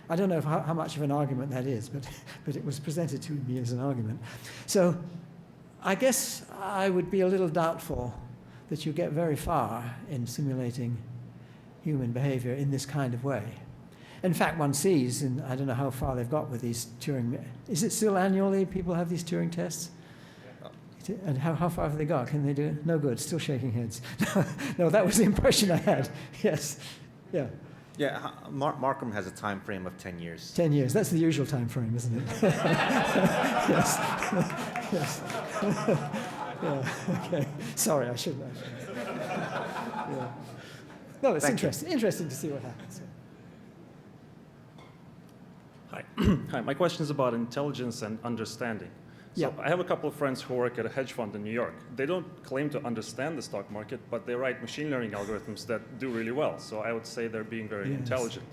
I don't know how much of an argument that is, but it was presented to me as an argument. So I guess I would be a little doubtful that you get very far in simulating human behavior in this kind of way. In fact, one sees, and I don't know how far they've got with these Turing. Is it still annually people have these Turing tests? And how far have they got? Can they do it? No good, still shaking heads. No, that was the impression I had. Yes, yeah. Yeah, Markram has a time frame of 10 years. 10 years, that's the usual time frame, isn't it? Yes. Yes. Yeah, okay. Sorry, I shouldn't have. Yeah. No, it's interesting to see what happens. Hi. Hi, my question is about intelligence and understanding. So I have a couple of friends who work at a hedge fund in New York. They don't claim to understand the stock market, but they write machine learning algorithms that do really well. So I would say they're being very intelligent.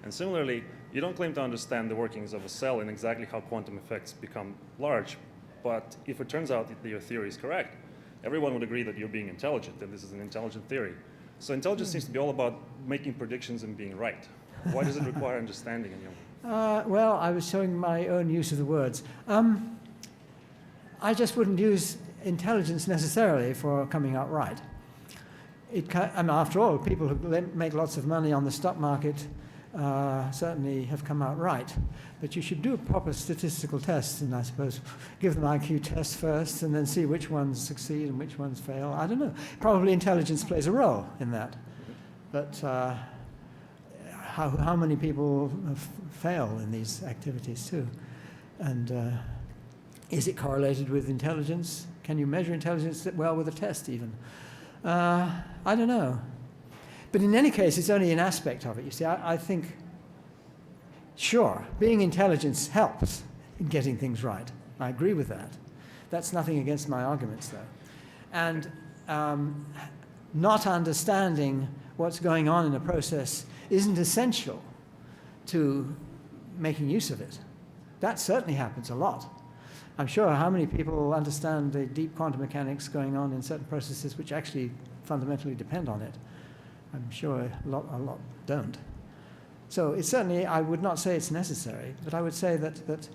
And similarly, you don't claim to understand the workings of a cell and exactly how quantum effects become large. But if it turns out that your theory is correct, everyone would agree that you're being intelligent, and this is an intelligent theory. So intelligence seems to be all about making predictions and being right. Why does it require understanding in your mind? Well, I was showing my own use of the words. I just wouldn't use intelligence necessarily for coming out right. After all, people who make lots of money on the stock market certainly have come out right. But you should do a proper statistical test, and I suppose give them IQ tests first and then see which ones succeed and which ones fail. I don't know. Probably intelligence plays a role in that. But how many people fail in these activities too? And is it correlated with intelligence? Can you measure intelligence well with a test even? I don't know. But in any case, it's only an aspect of it. You see, I think, sure, being intelligent helps in getting things right. I agree with that. That's nothing against my arguments, though. And not understanding what's going on in a process isn't essential to making use of it. That certainly happens a lot. I'm sure how many people understand the deep quantum mechanics going on in certain processes which actually fundamentally depend on it. I'm sure a lot don't. So it's certainly, I would not say it's necessary, but I would say that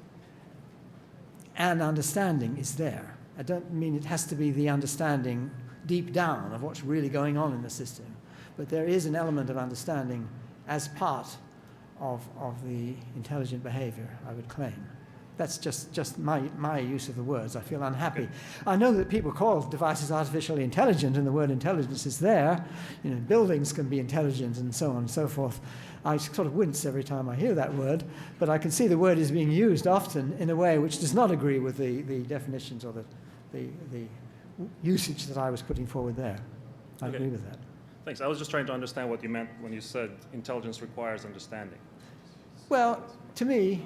an understanding is there. I don't mean it has to be the understanding deep down of what's really going on in the system, but there is an element of understanding as part of the intelligent behavior, I would claim. That's just my use of the words. I feel unhappy. I know that people call devices artificially intelligent, and the word intelligence is there. You know, buildings can be intelligent and so on and so forth. I sort of wince every time I hear that word, but I can see the word is being used often in a way which does not agree with the definitions or the usage that I was putting forward there. I agree with that. Thanks. I was just trying to understand what you meant when you said intelligence requires understanding. Well, to me,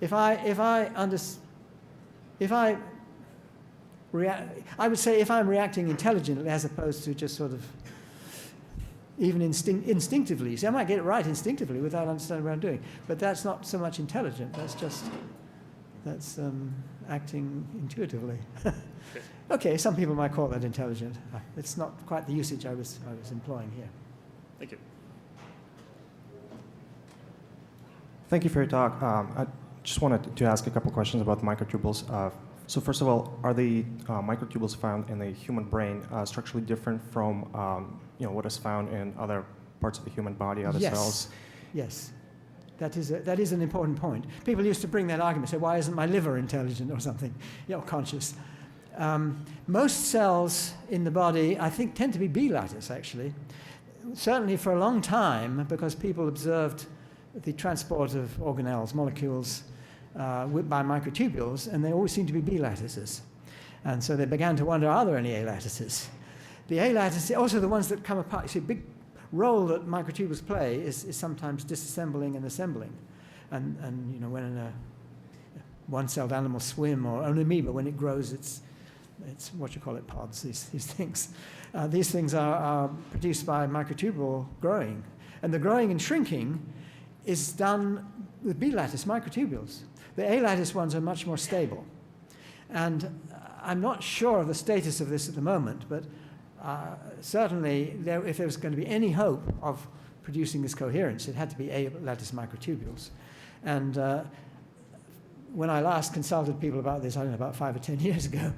I would say if I'm reacting intelligently as opposed to just sort of even instinctively. See, I might get it right instinctively without understanding what I'm doing, but that's not so much intelligent. That's acting intuitively. Okay, some people might call that intelligent. It's not quite the usage I was employing here. Thank you. Thank you for your talk. I just wanted to ask a couple questions about microtubules. So first of all, are the microtubules found in the human brain structurally different from what is found in other parts of the human body, other cells? Yes. That is an important point. People used to bring that argument, say, why isn't my liver intelligent or something, conscious? Most cells in the body, I think, tend to be B-lattice, actually. Certainly for a long time, because people observed the transport of organelles, molecules, by microtubules, and they always seem to be B-lattices. And so they began to wonder, are there any A-lattices? The A-lattices, also the ones that come apart, you see, a big role that microtubules play is sometimes disassembling and assembling. And when one-celled animals swim, or an amoeba, when it grows, it's pods, these things. These things are produced by microtubule growing. And the growing and shrinking is done with B-lattice microtubules. The A-lattice ones are much more stable. And I'm not sure of the status of this at the moment, but certainly if there was going to be any hope of producing this coherence, it had to be A-lattice microtubules. And when I last consulted people about this, I don't know, about 5 or 10 years ago,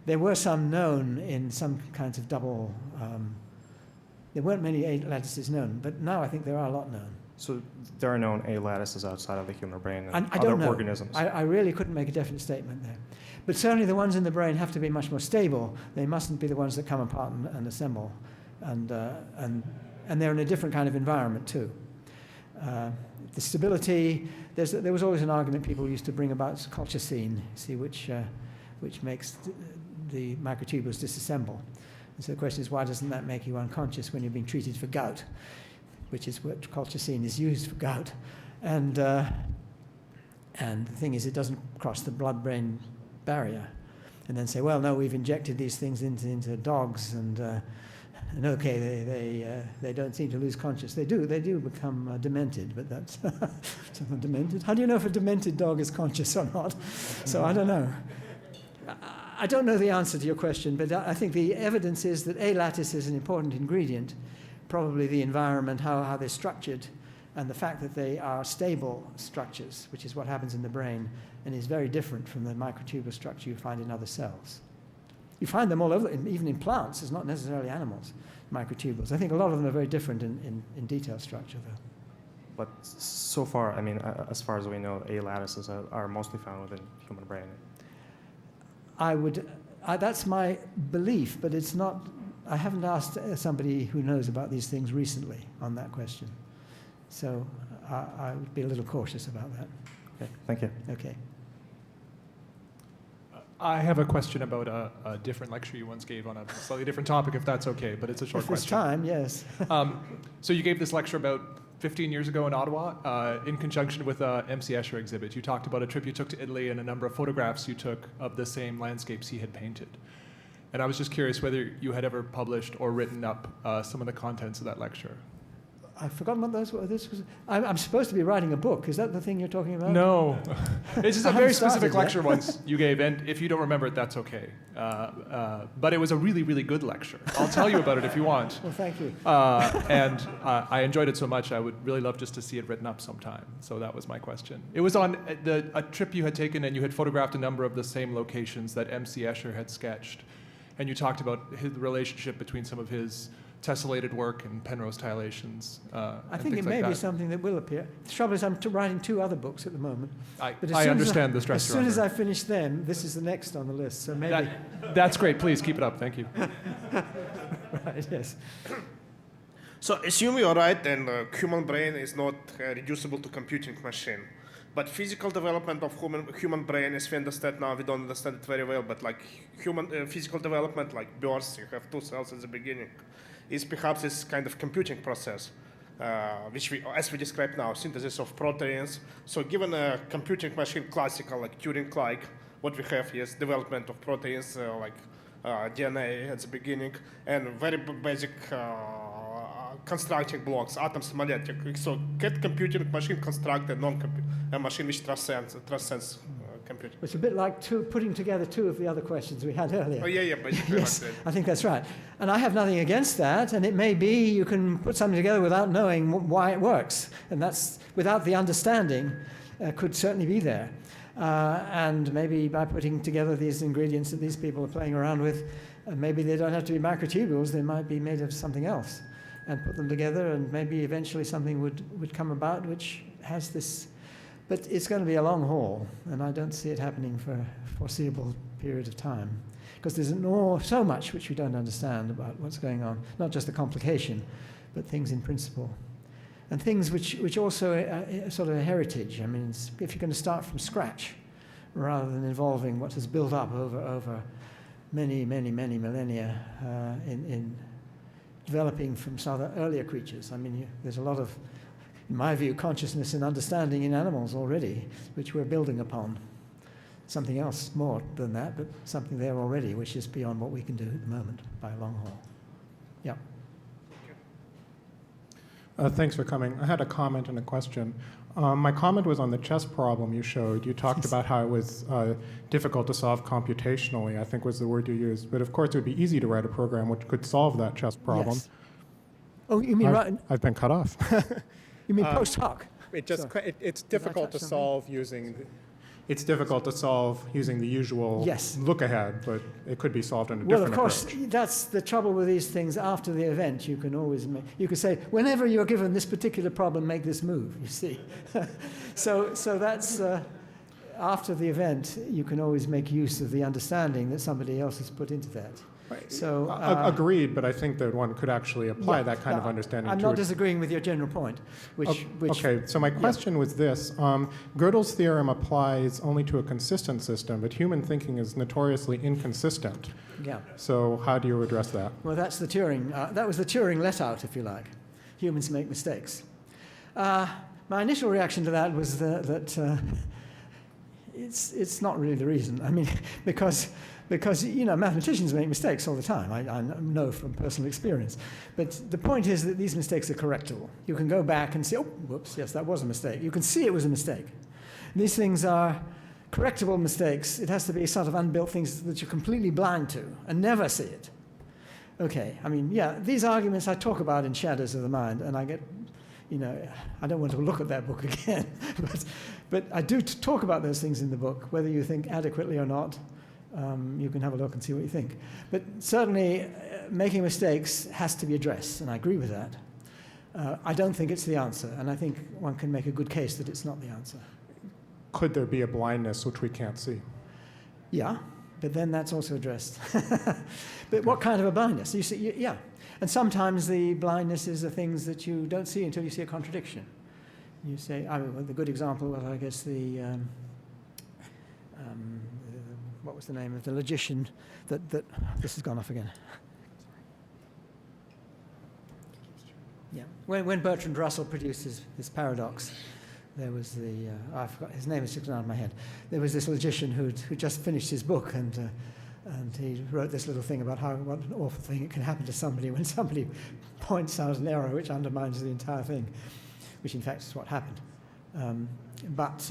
there were some known in some kinds of double, there weren't many A-lattices known, but now I think there are a lot known. So there are known A-lattices outside of the human brain and I don't other know. organisms? I really couldn't make a definite statement there. But certainly the ones in the brain have to be much more stable. They mustn't be the ones that come apart and assemble. And they're in a different kind of environment too. The stability, there was always an argument people used to bring about culture scene, see, which makes the microtubules disassemble. And so the question is, why doesn't that make you unconscious when you're being treated for gout, which is what culture scene is used for gout. And the thing is, it doesn't cross the blood-brain barrier. And then say, well, no, we've injected these things into dogs, and okay, they don't seem to lose consciousness. They do become demented, but that's demented. How do you know if a demented dog is conscious or not? So I don't know. I don't know the answer to your question, but I think the evidence is that A-lattice is an important ingredient. Probably the environment, how they're structured, and the fact that they are stable structures, which is what happens in the brain, and is very different from the microtubule structure you find in other cells. You find them all over, even in plants. It's not necessarily animals, microtubules. I think a lot of them are very different in detailed structure, though. But so far, I mean, as far as we know, A-lattices are mostly found within the human brain. That's my belief, but it's not. I haven't asked somebody who knows about these things recently on that question. So I would be a little cautious about that. Okay, thank you. Okay. I have a question about a different lecture you once gave on a slightly different topic, if that's okay, but it's a short question. If there's time, yes. So you gave this lecture about 15 years ago in Ottawa in conjunction with a M.C. Escher exhibit. You talked about a trip you took to Italy and a number of photographs you took of the same landscapes he had painted. And I was just curious whether you had ever published or written up some of the contents of that lecture. I've forgotten what those were. I'm supposed to be writing a book. Is that the thing you're talking about? No. It's just a I very haven't started specific yet. lecture once you gave, and if you don't remember it, that's okay. But it was a really, really good lecture. I'll tell you about it if you want. Well, thank you. And I enjoyed it so much, I would really love just to see it written up sometime. So that was my question. It was on a trip you had taken, and you had photographed a number of the same locations that M.C. Escher had sketched. And you talked about the relationship between some of his tessellated work and Penrose tilations. I think it may be something that will appear. The trouble is I'm writing 2 other books at the moment. I understand the stress as you're soon as under. I finish them, this is the next on the list. So maybe. That's great. Please keep it up. Thank you. Right, yes. So assume you're right and the human brain is not reducible to computing machine. But physical development of human brain, as we understand now, we don't understand it very well, but like human physical development, like birth, you have 2 cells at the beginning, is perhaps this kind of computing process, which we, as we described now, synthesis of proteins. So given a computing machine classical, like Turing-like, what we have is development of proteins, like DNA at the beginning, and very basic constructing blocks, atoms, molecules. So can computing machine construct a machine which transcends computing? It's a bit like putting together 2 of the other questions we had earlier. Oh, yeah, basically. Yes, I think that's right. And I have nothing against that, and it may be you can put something together without knowing why it works, and that's without the understanding could certainly be there. And maybe by putting together these ingredients that these people are playing around with, maybe they don't have to be microtubules, they might be made of something else, and put them together, and maybe eventually something would come about which has this. But it's going to be a long haul, and I don't see it happening for a foreseeable period of time, because there's so much which we don't understand about what's going on, not just the complication, but things in principle. And things which also are sort of a heritage. I mean, if you're going to start from scratch, rather than involving what has built up over many, many, many millennia in developing from some other earlier creatures. I mean, there's a lot of, in my view, consciousness and understanding in animals already, which we're building upon. Something else more than that, but something there already, which is beyond what we can do at the moment by a long haul. Yeah. Thanks for coming. I had a comment and a question. My comment was on the chess problem you showed. You talked about how it was difficult to solve computationally, I think was the word you used. But of course, it would be easy to write a program which could solve that chess problem. Yes. Oh, you mean right? I've been cut off. You mean post hoc? It's difficult to solve using. It's difficult to solve using the usual look ahead, but it could be solved in a different approach. Well, of course, that's the trouble with these things. After the event, you can always you can say, whenever you're given this particular problem, make this move. You see, so that's after the event, you can always make use of the understanding that somebody else has put into that. Right. So agreed, but I think that one could actually apply that kind of understanding. I'm not disagreeing with your general point. Okay, so my question was this. Gödel's theorem applies only to a consistent system, but human thinking is notoriously inconsistent. Yeah. So how do you address that? Well, that's the Turing. That was the Turing let-out, if you like. Humans make mistakes. My initial reaction to that was that it's not really the reason. I mean, because mathematicians make mistakes all the time. I know from personal experience. But the point is that these mistakes are correctable. You can go back and say, oh, whoops, yes, that was a mistake. You can see it was a mistake. These things are correctable mistakes. It has to be sort of unbuilt things that you're completely blind to and never see it. Okay, I mean, yeah, these arguments I talk about in Shadows of the Mind, and I get, I don't want to look at that book again. but I do talk about those things in the book, whether you think adequately or not. You can have a look and see what you think. But certainly, making mistakes has to be addressed, and I agree with that. I don't think it's the answer, and I think one can make a good case that it's not the answer. Could there be a blindness which we can't see? Yeah, but then that's also addressed. But what kind of a blindness? You see, yeah. And sometimes the blindness is the things that you don't see until you see a contradiction. You say, the good example was, I guess, what was the name of the logician that this has gone off again? Yeah, when Bertrand Russell produced his paradox, there was I forgot his name is just out of my head. There was this logician who just finished his book, and And he wrote this little thing about what an awful thing it can happen to somebody when somebody points out an error which undermines the entire thing, which in fact is what happened. But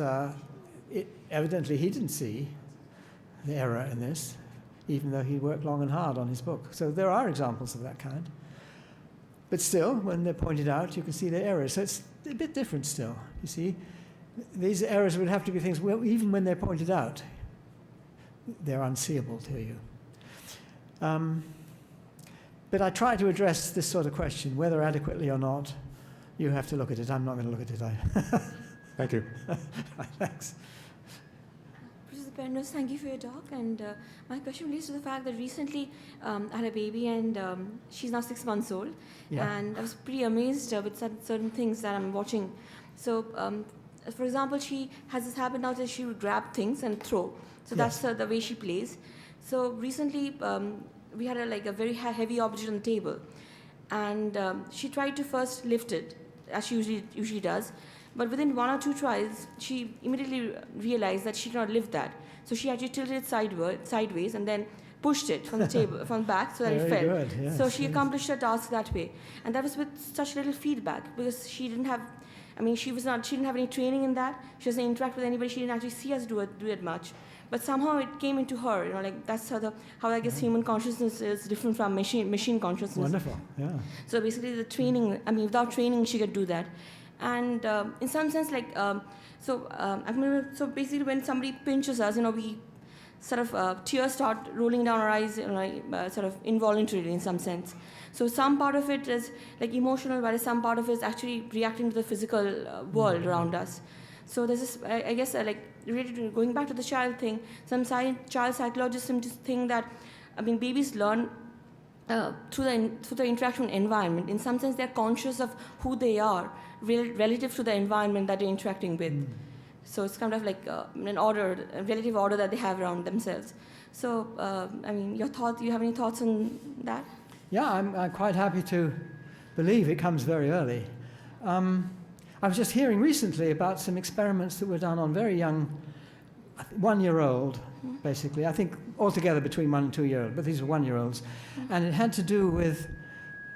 evidently he didn't see the error in this, even though he worked long and hard on his book. So there are examples of that kind. But still, when they're pointed out, you can see the errors. So it's a bit different still, you see. These errors would have to be things, well, even when they're pointed out, they're unseeable to you. But I try to address this sort of question, whether adequately or not. You have to look at it. I'm not going to look at it. Thank you. Thanks. Professor Penrose, thank you for your talk. And my question relates to the fact that recently I had a baby, and she's now 6 months old. Yeah. And I was pretty amazed with certain things that I'm watching. So, for example, she has this habit now that she would grab things and throw. So Yes. that's the way she plays. So recently we had a very heavy object on the table. And she tried to first lift it, as she usually does. But within 1 or 2 tries, she immediately realized that she cannot lift that. So she actually tilted it sideways and then pushed it from the table, from the back, so that it Very fell. good, yes, so she yes. accomplished her task that way. And that was with such little feedback, because she didn't have, she didn't have any training in that. She doesn't interact with anybody. She didn't actually see us do it much. But somehow it came into her, that's how I guess human consciousness is different from machine consciousness. Wonderful, yeah. So basically the training, without training she could do that. And in some sense, so basically when somebody pinches us, we sort of, tears start rolling down our eyes, sort of involuntarily in some sense. So some part of it is emotional, whereas some part of it is actually reacting to the physical world around us. So there's this, I guess, related to going back to the child thing, some child psychologists seem to think that, babies learn through the interaction with environment. In some sense, they're conscious of who they are relative to the environment that they're interacting with. So it's kind of like an order, a relative order that they have around themselves. So, your thoughts, you have any thoughts on that? Yeah, I'm quite happy to believe it comes very early. I was just hearing recently about some experiments that were done on very young, 1-year-old, basically. I think altogether between 1 and 2-year-old, but these are 1-year-olds. And it had to do with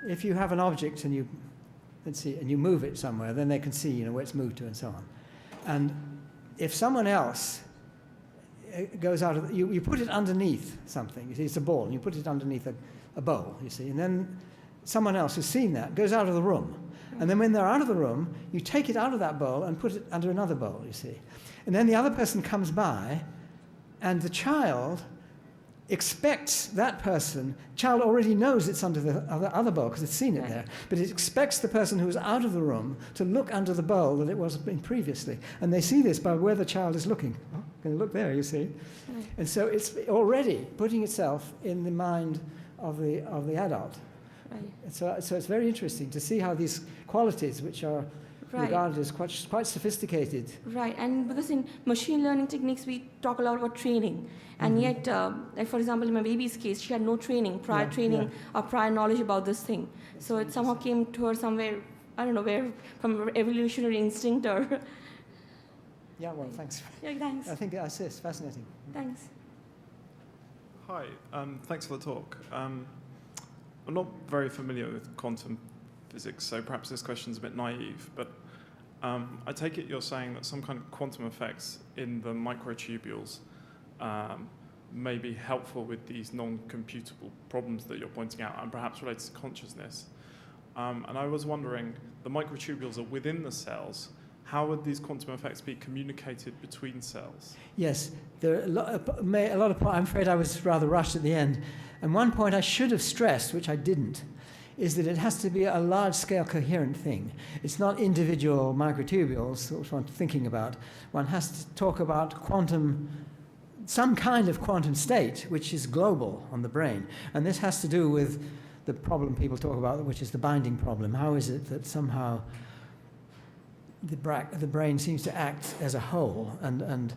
if you have an object and you move it somewhere, then they can see where it's moved to and so on. And if someone else goes out of you put it underneath something. You see, it's a ball, and you put it underneath a bowl. You see, and then someone else who's seen that goes out of the room. And then when they're out of the room, you take it out of that bowl and put it under another bowl, you see. And then the other person comes by, and the child expects that person, child already knows it's under the other bowl because it's seen it there, but it expects the person who's out of the room to look under the bowl that it was in previously. And they see this by where the child is looking. Oh, going to look there, you see. And so it's already putting itself in the mind of the adult. Right. So it's very interesting to see how these qualities, which are regarded as quite sophisticated. Right, and because in machine learning techniques, we talk a lot about training. And yet, for example, in my baby's case, she had no training, prior training or prior knowledge about this thing. So it somehow came to her somewhere, I don't know where, from evolutionary instinct or... Yeah, well, thanks. Yeah, thanks. I think it's fascinating. Thanks. Hi, thanks for the talk. I'm not very familiar with quantum physics, so perhaps this question's a bit naive, but I take it you're saying that some kind of quantum effects in the microtubules may be helpful with these non-computable problems that you're pointing out, and perhaps related to consciousness. And I was wondering, the microtubules are within the cells. How would these quantum effects be communicated between cells? Yes, there are a lot of I'm afraid I was rather rushed at the end. And one point I should have stressed, which I didn't, is that it has to be a large-scale coherent thing. It's not individual microtubules, which I'm thinking about. One has to talk about some kind of quantum state, which is global on the brain. And this has to do with the problem people talk about, which is the binding problem. How is it that somehow the brain seems to act as a whole, and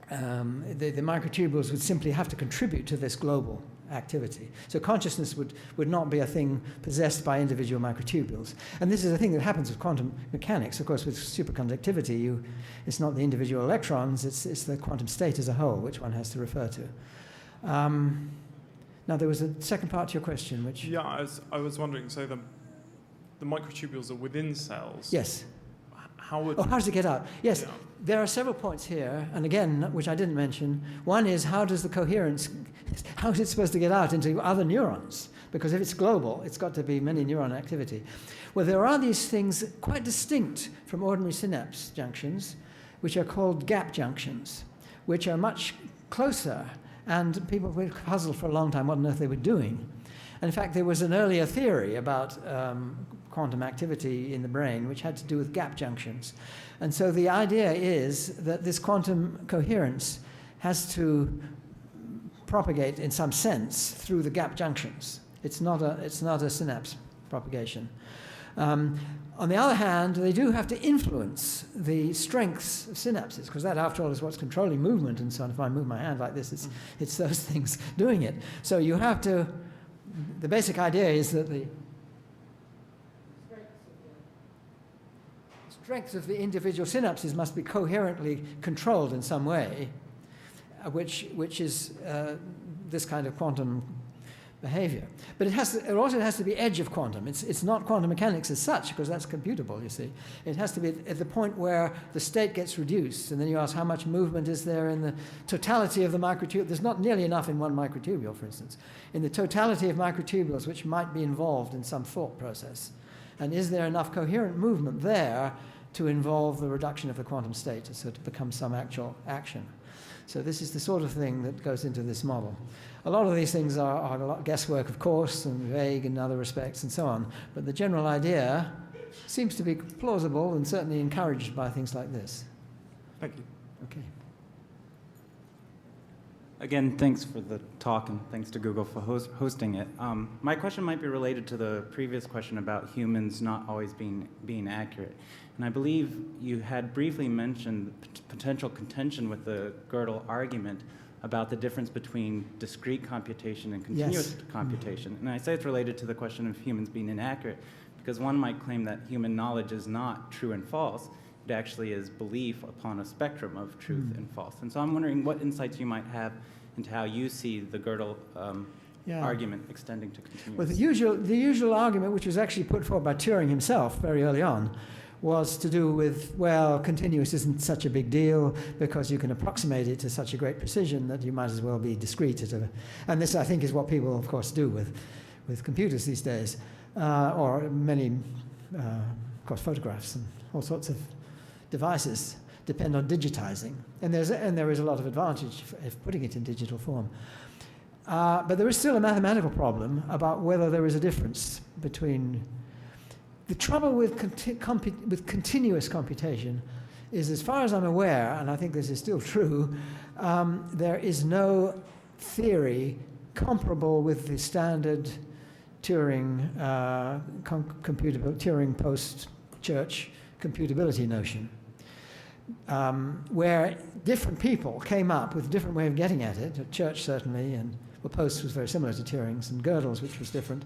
the microtubules would simply have to contribute to this global activity. So consciousness would not be a thing possessed by individual microtubules. And this is a thing that happens with quantum mechanics. Of course, with superconductivity, it's not the individual electrons, it's the quantum state as a whole, which one has to refer to. Now, there was a second part to your question, which... Yeah, I was wondering, so the microtubules are within cells. Yes. How does it get out? Yes, yeah. There are several points here, and again, which I didn't mention. One is, how does the coherence, how is it supposed to get out into other neurons? Because if it's global, it's got to be many neuron activity. Well, there are these things quite distinct from ordinary synapse junctions, which are called gap junctions, which are much closer, and people were puzzled for a long time what on earth they were doing. And in fact, there was an earlier theory about quantum activity in the brain, which had to do with gap junctions. And so the idea is that this quantum coherence has to propagate in some sense through the gap junctions. It's not a synapse propagation. On the other hand, they do have to influence the strengths of synapses, because that, after all, is what's controlling movement and so on. If I move my hand like this, it's those things doing it. So you have to... The basic idea is that the strengths of the individual synapses must be coherently controlled in some way, which is this kind of quantum behavior. But it also has to be edge of quantum. It's not quantum mechanics as such, because that's computable, you see. It has to be at the point where the state gets reduced, and then you ask how much movement is there in the totality of the microtubule. There's not nearly enough in one microtubule, for instance. In the totality of microtubules which might be involved in some thought process. And is there enough coherent movement there to involve the reduction of the quantum state, so to become some actual action? So this is the sort of thing that goes into this model. A lot of these things are a lot guesswork, of course, and vague in other respects and so on. But the general idea seems to be plausible and certainly encouraged by things like this. Thank you. Okay. Again, thanks for the talk, and thanks to Google for hosting it. My question might be related to the previous question about humans not always being accurate. And I believe you had briefly mentioned potential contention with the Gödel argument about the difference between discrete computation and continuous computation. And I say it's related to the question of humans being inaccurate, because one might claim that human knowledge is not true and false. It actually is belief upon a spectrum of truth and false. And so I'm wondering what insights you might have into how you see the Gödel argument extending to continuous. Well, the usual argument, which was actually put forward by Turing himself very early on, was to do with, well, continuous isn't such a big deal because you can approximate it to such a great precision that you might as well be discrete. And this, I think, is what people, of course, do with computers these days, or many, of course, photographs and all sorts of devices depend on digitizing. And there is a lot of advantage of putting it in digital form. But there is still a mathematical problem about whether there is a difference between... The trouble with continuous computation is, as far as I'm aware, and I think this is still true, there is no theory comparable with the standard Turing Turing post-church computability notion, where different people came up with a different way of getting at it. Church certainly, and Post was very similar to Turing's, and Gödel's, which was different,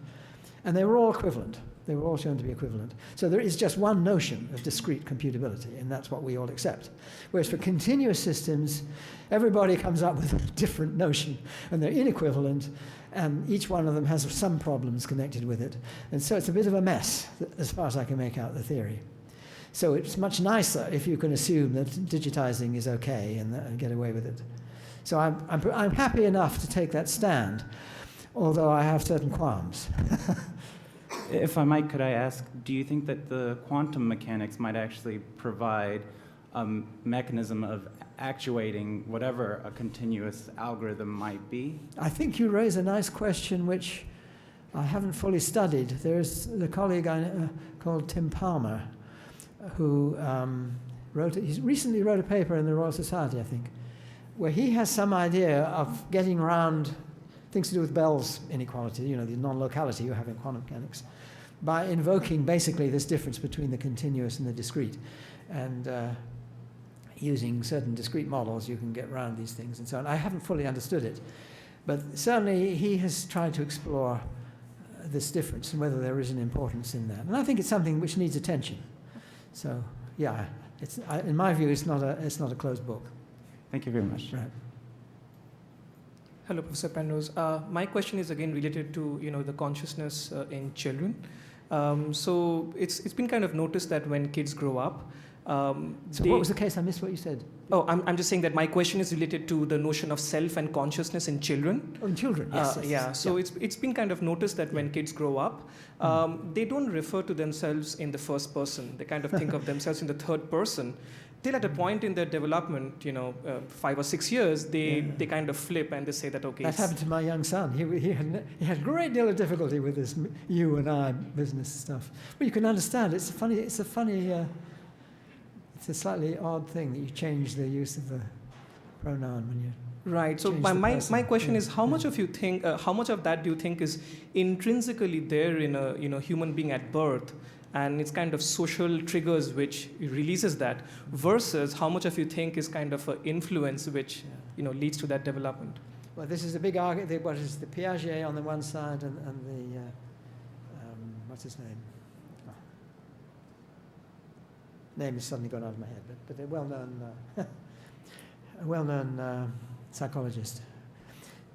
and they were all equivalent. They were all shown to be equivalent. So there is just one notion of discrete computability, and that's what we all accept. Whereas for continuous systems, everybody comes up with a different notion, and they're inequivalent, and each one of them has some problems connected with it. And so it's a bit of a mess, as far as I can make out the theory. So it's much nicer if you can assume that digitizing is okay and get away with it. So I'm happy enough to take that stand, although I have certain qualms. If I might, could I ask, do you think that the quantum mechanics might actually provide a mechanism of actuating whatever a continuous algorithm might be? I think you raise a nice question which I haven't fully studied. There's a colleague called Tim Palmer who he recently wrote a paper in the Royal Society, I think, where he has some idea of getting around things to do with Bell's inequality, you know, the non-locality you have in quantum mechanics, by invoking basically this difference between the continuous and the discrete. And using certain discrete models, you can get around these things and so on. I haven't fully understood it. But certainly he has tried to explore this difference and whether there is an importance in that. And I think it's something which needs attention. So, yeah, in my view, it's not a closed book. Thank you very much. Right. Hello, Professor Penrose. My question is again related to the consciousness in children. So it's been kind of noticed that when kids grow up, so what was the case? I missed what you said. Oh, I'm just saying that my question is related to the notion of self and consciousness in children. Oh, in children, yes. Yeah, so it's been kind of noticed that when kids grow up, they don't refer to themselves in the first person. They kind of think of themselves in the third person. Till at a point in their development, 5 or 6 years, they kind of flip and they say that, okay. That happened to my young son. He had a great deal of difficulty with this you and I business stuff. But you can understand, it's a slightly odd thing that you change the use of the pronoun when you right. So my question is, how much of that do you think is intrinsically there in a human being at birth, and it's kind of social triggers which releases that, versus how much of you think is kind of an influence which leads to that development? Well, this is a big argument. What is the Piaget on the one side and the what's his name? Name has suddenly gone out of my head, but a well-known psychologist.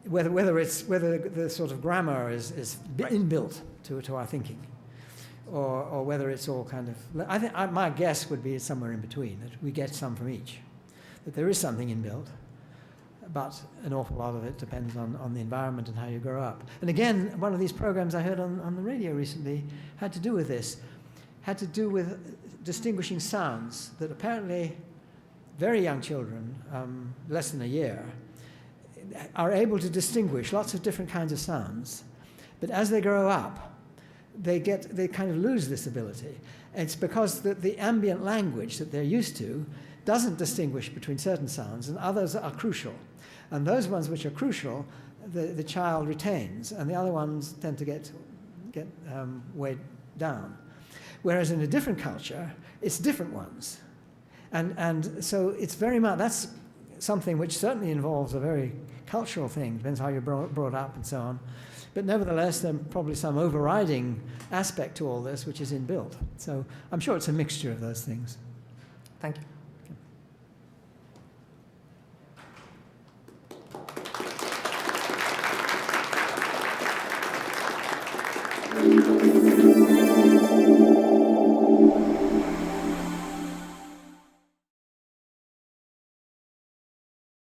Whether the sort of grammar is inbuilt to our thinking, or whether it's all kind of. I think my guess would be somewhere in between, that we get some from each, that there is something inbuilt, but an awful lot of it depends on the environment and how you grow up. And again, one of these programs I heard on the radio recently had to do with this. Had to do with distinguishing sounds that apparently very young children, less than a year, are able to distinguish lots of different kinds of sounds. But as they grow up, they kind of lose this ability. It's because the ambient language that they're used to doesn't distinguish between certain sounds, and others are crucial. And those ones which are crucial, the child retains, and the other ones tend to get weighed down. Whereas in a different culture, it's different ones. And so it's very much, that's something which certainly involves a very cultural thing, depends how you're brought up and so on. But nevertheless, there's probably some overriding aspect to all this which is inbuilt. So I'm sure it's a mixture of those things. Thank you.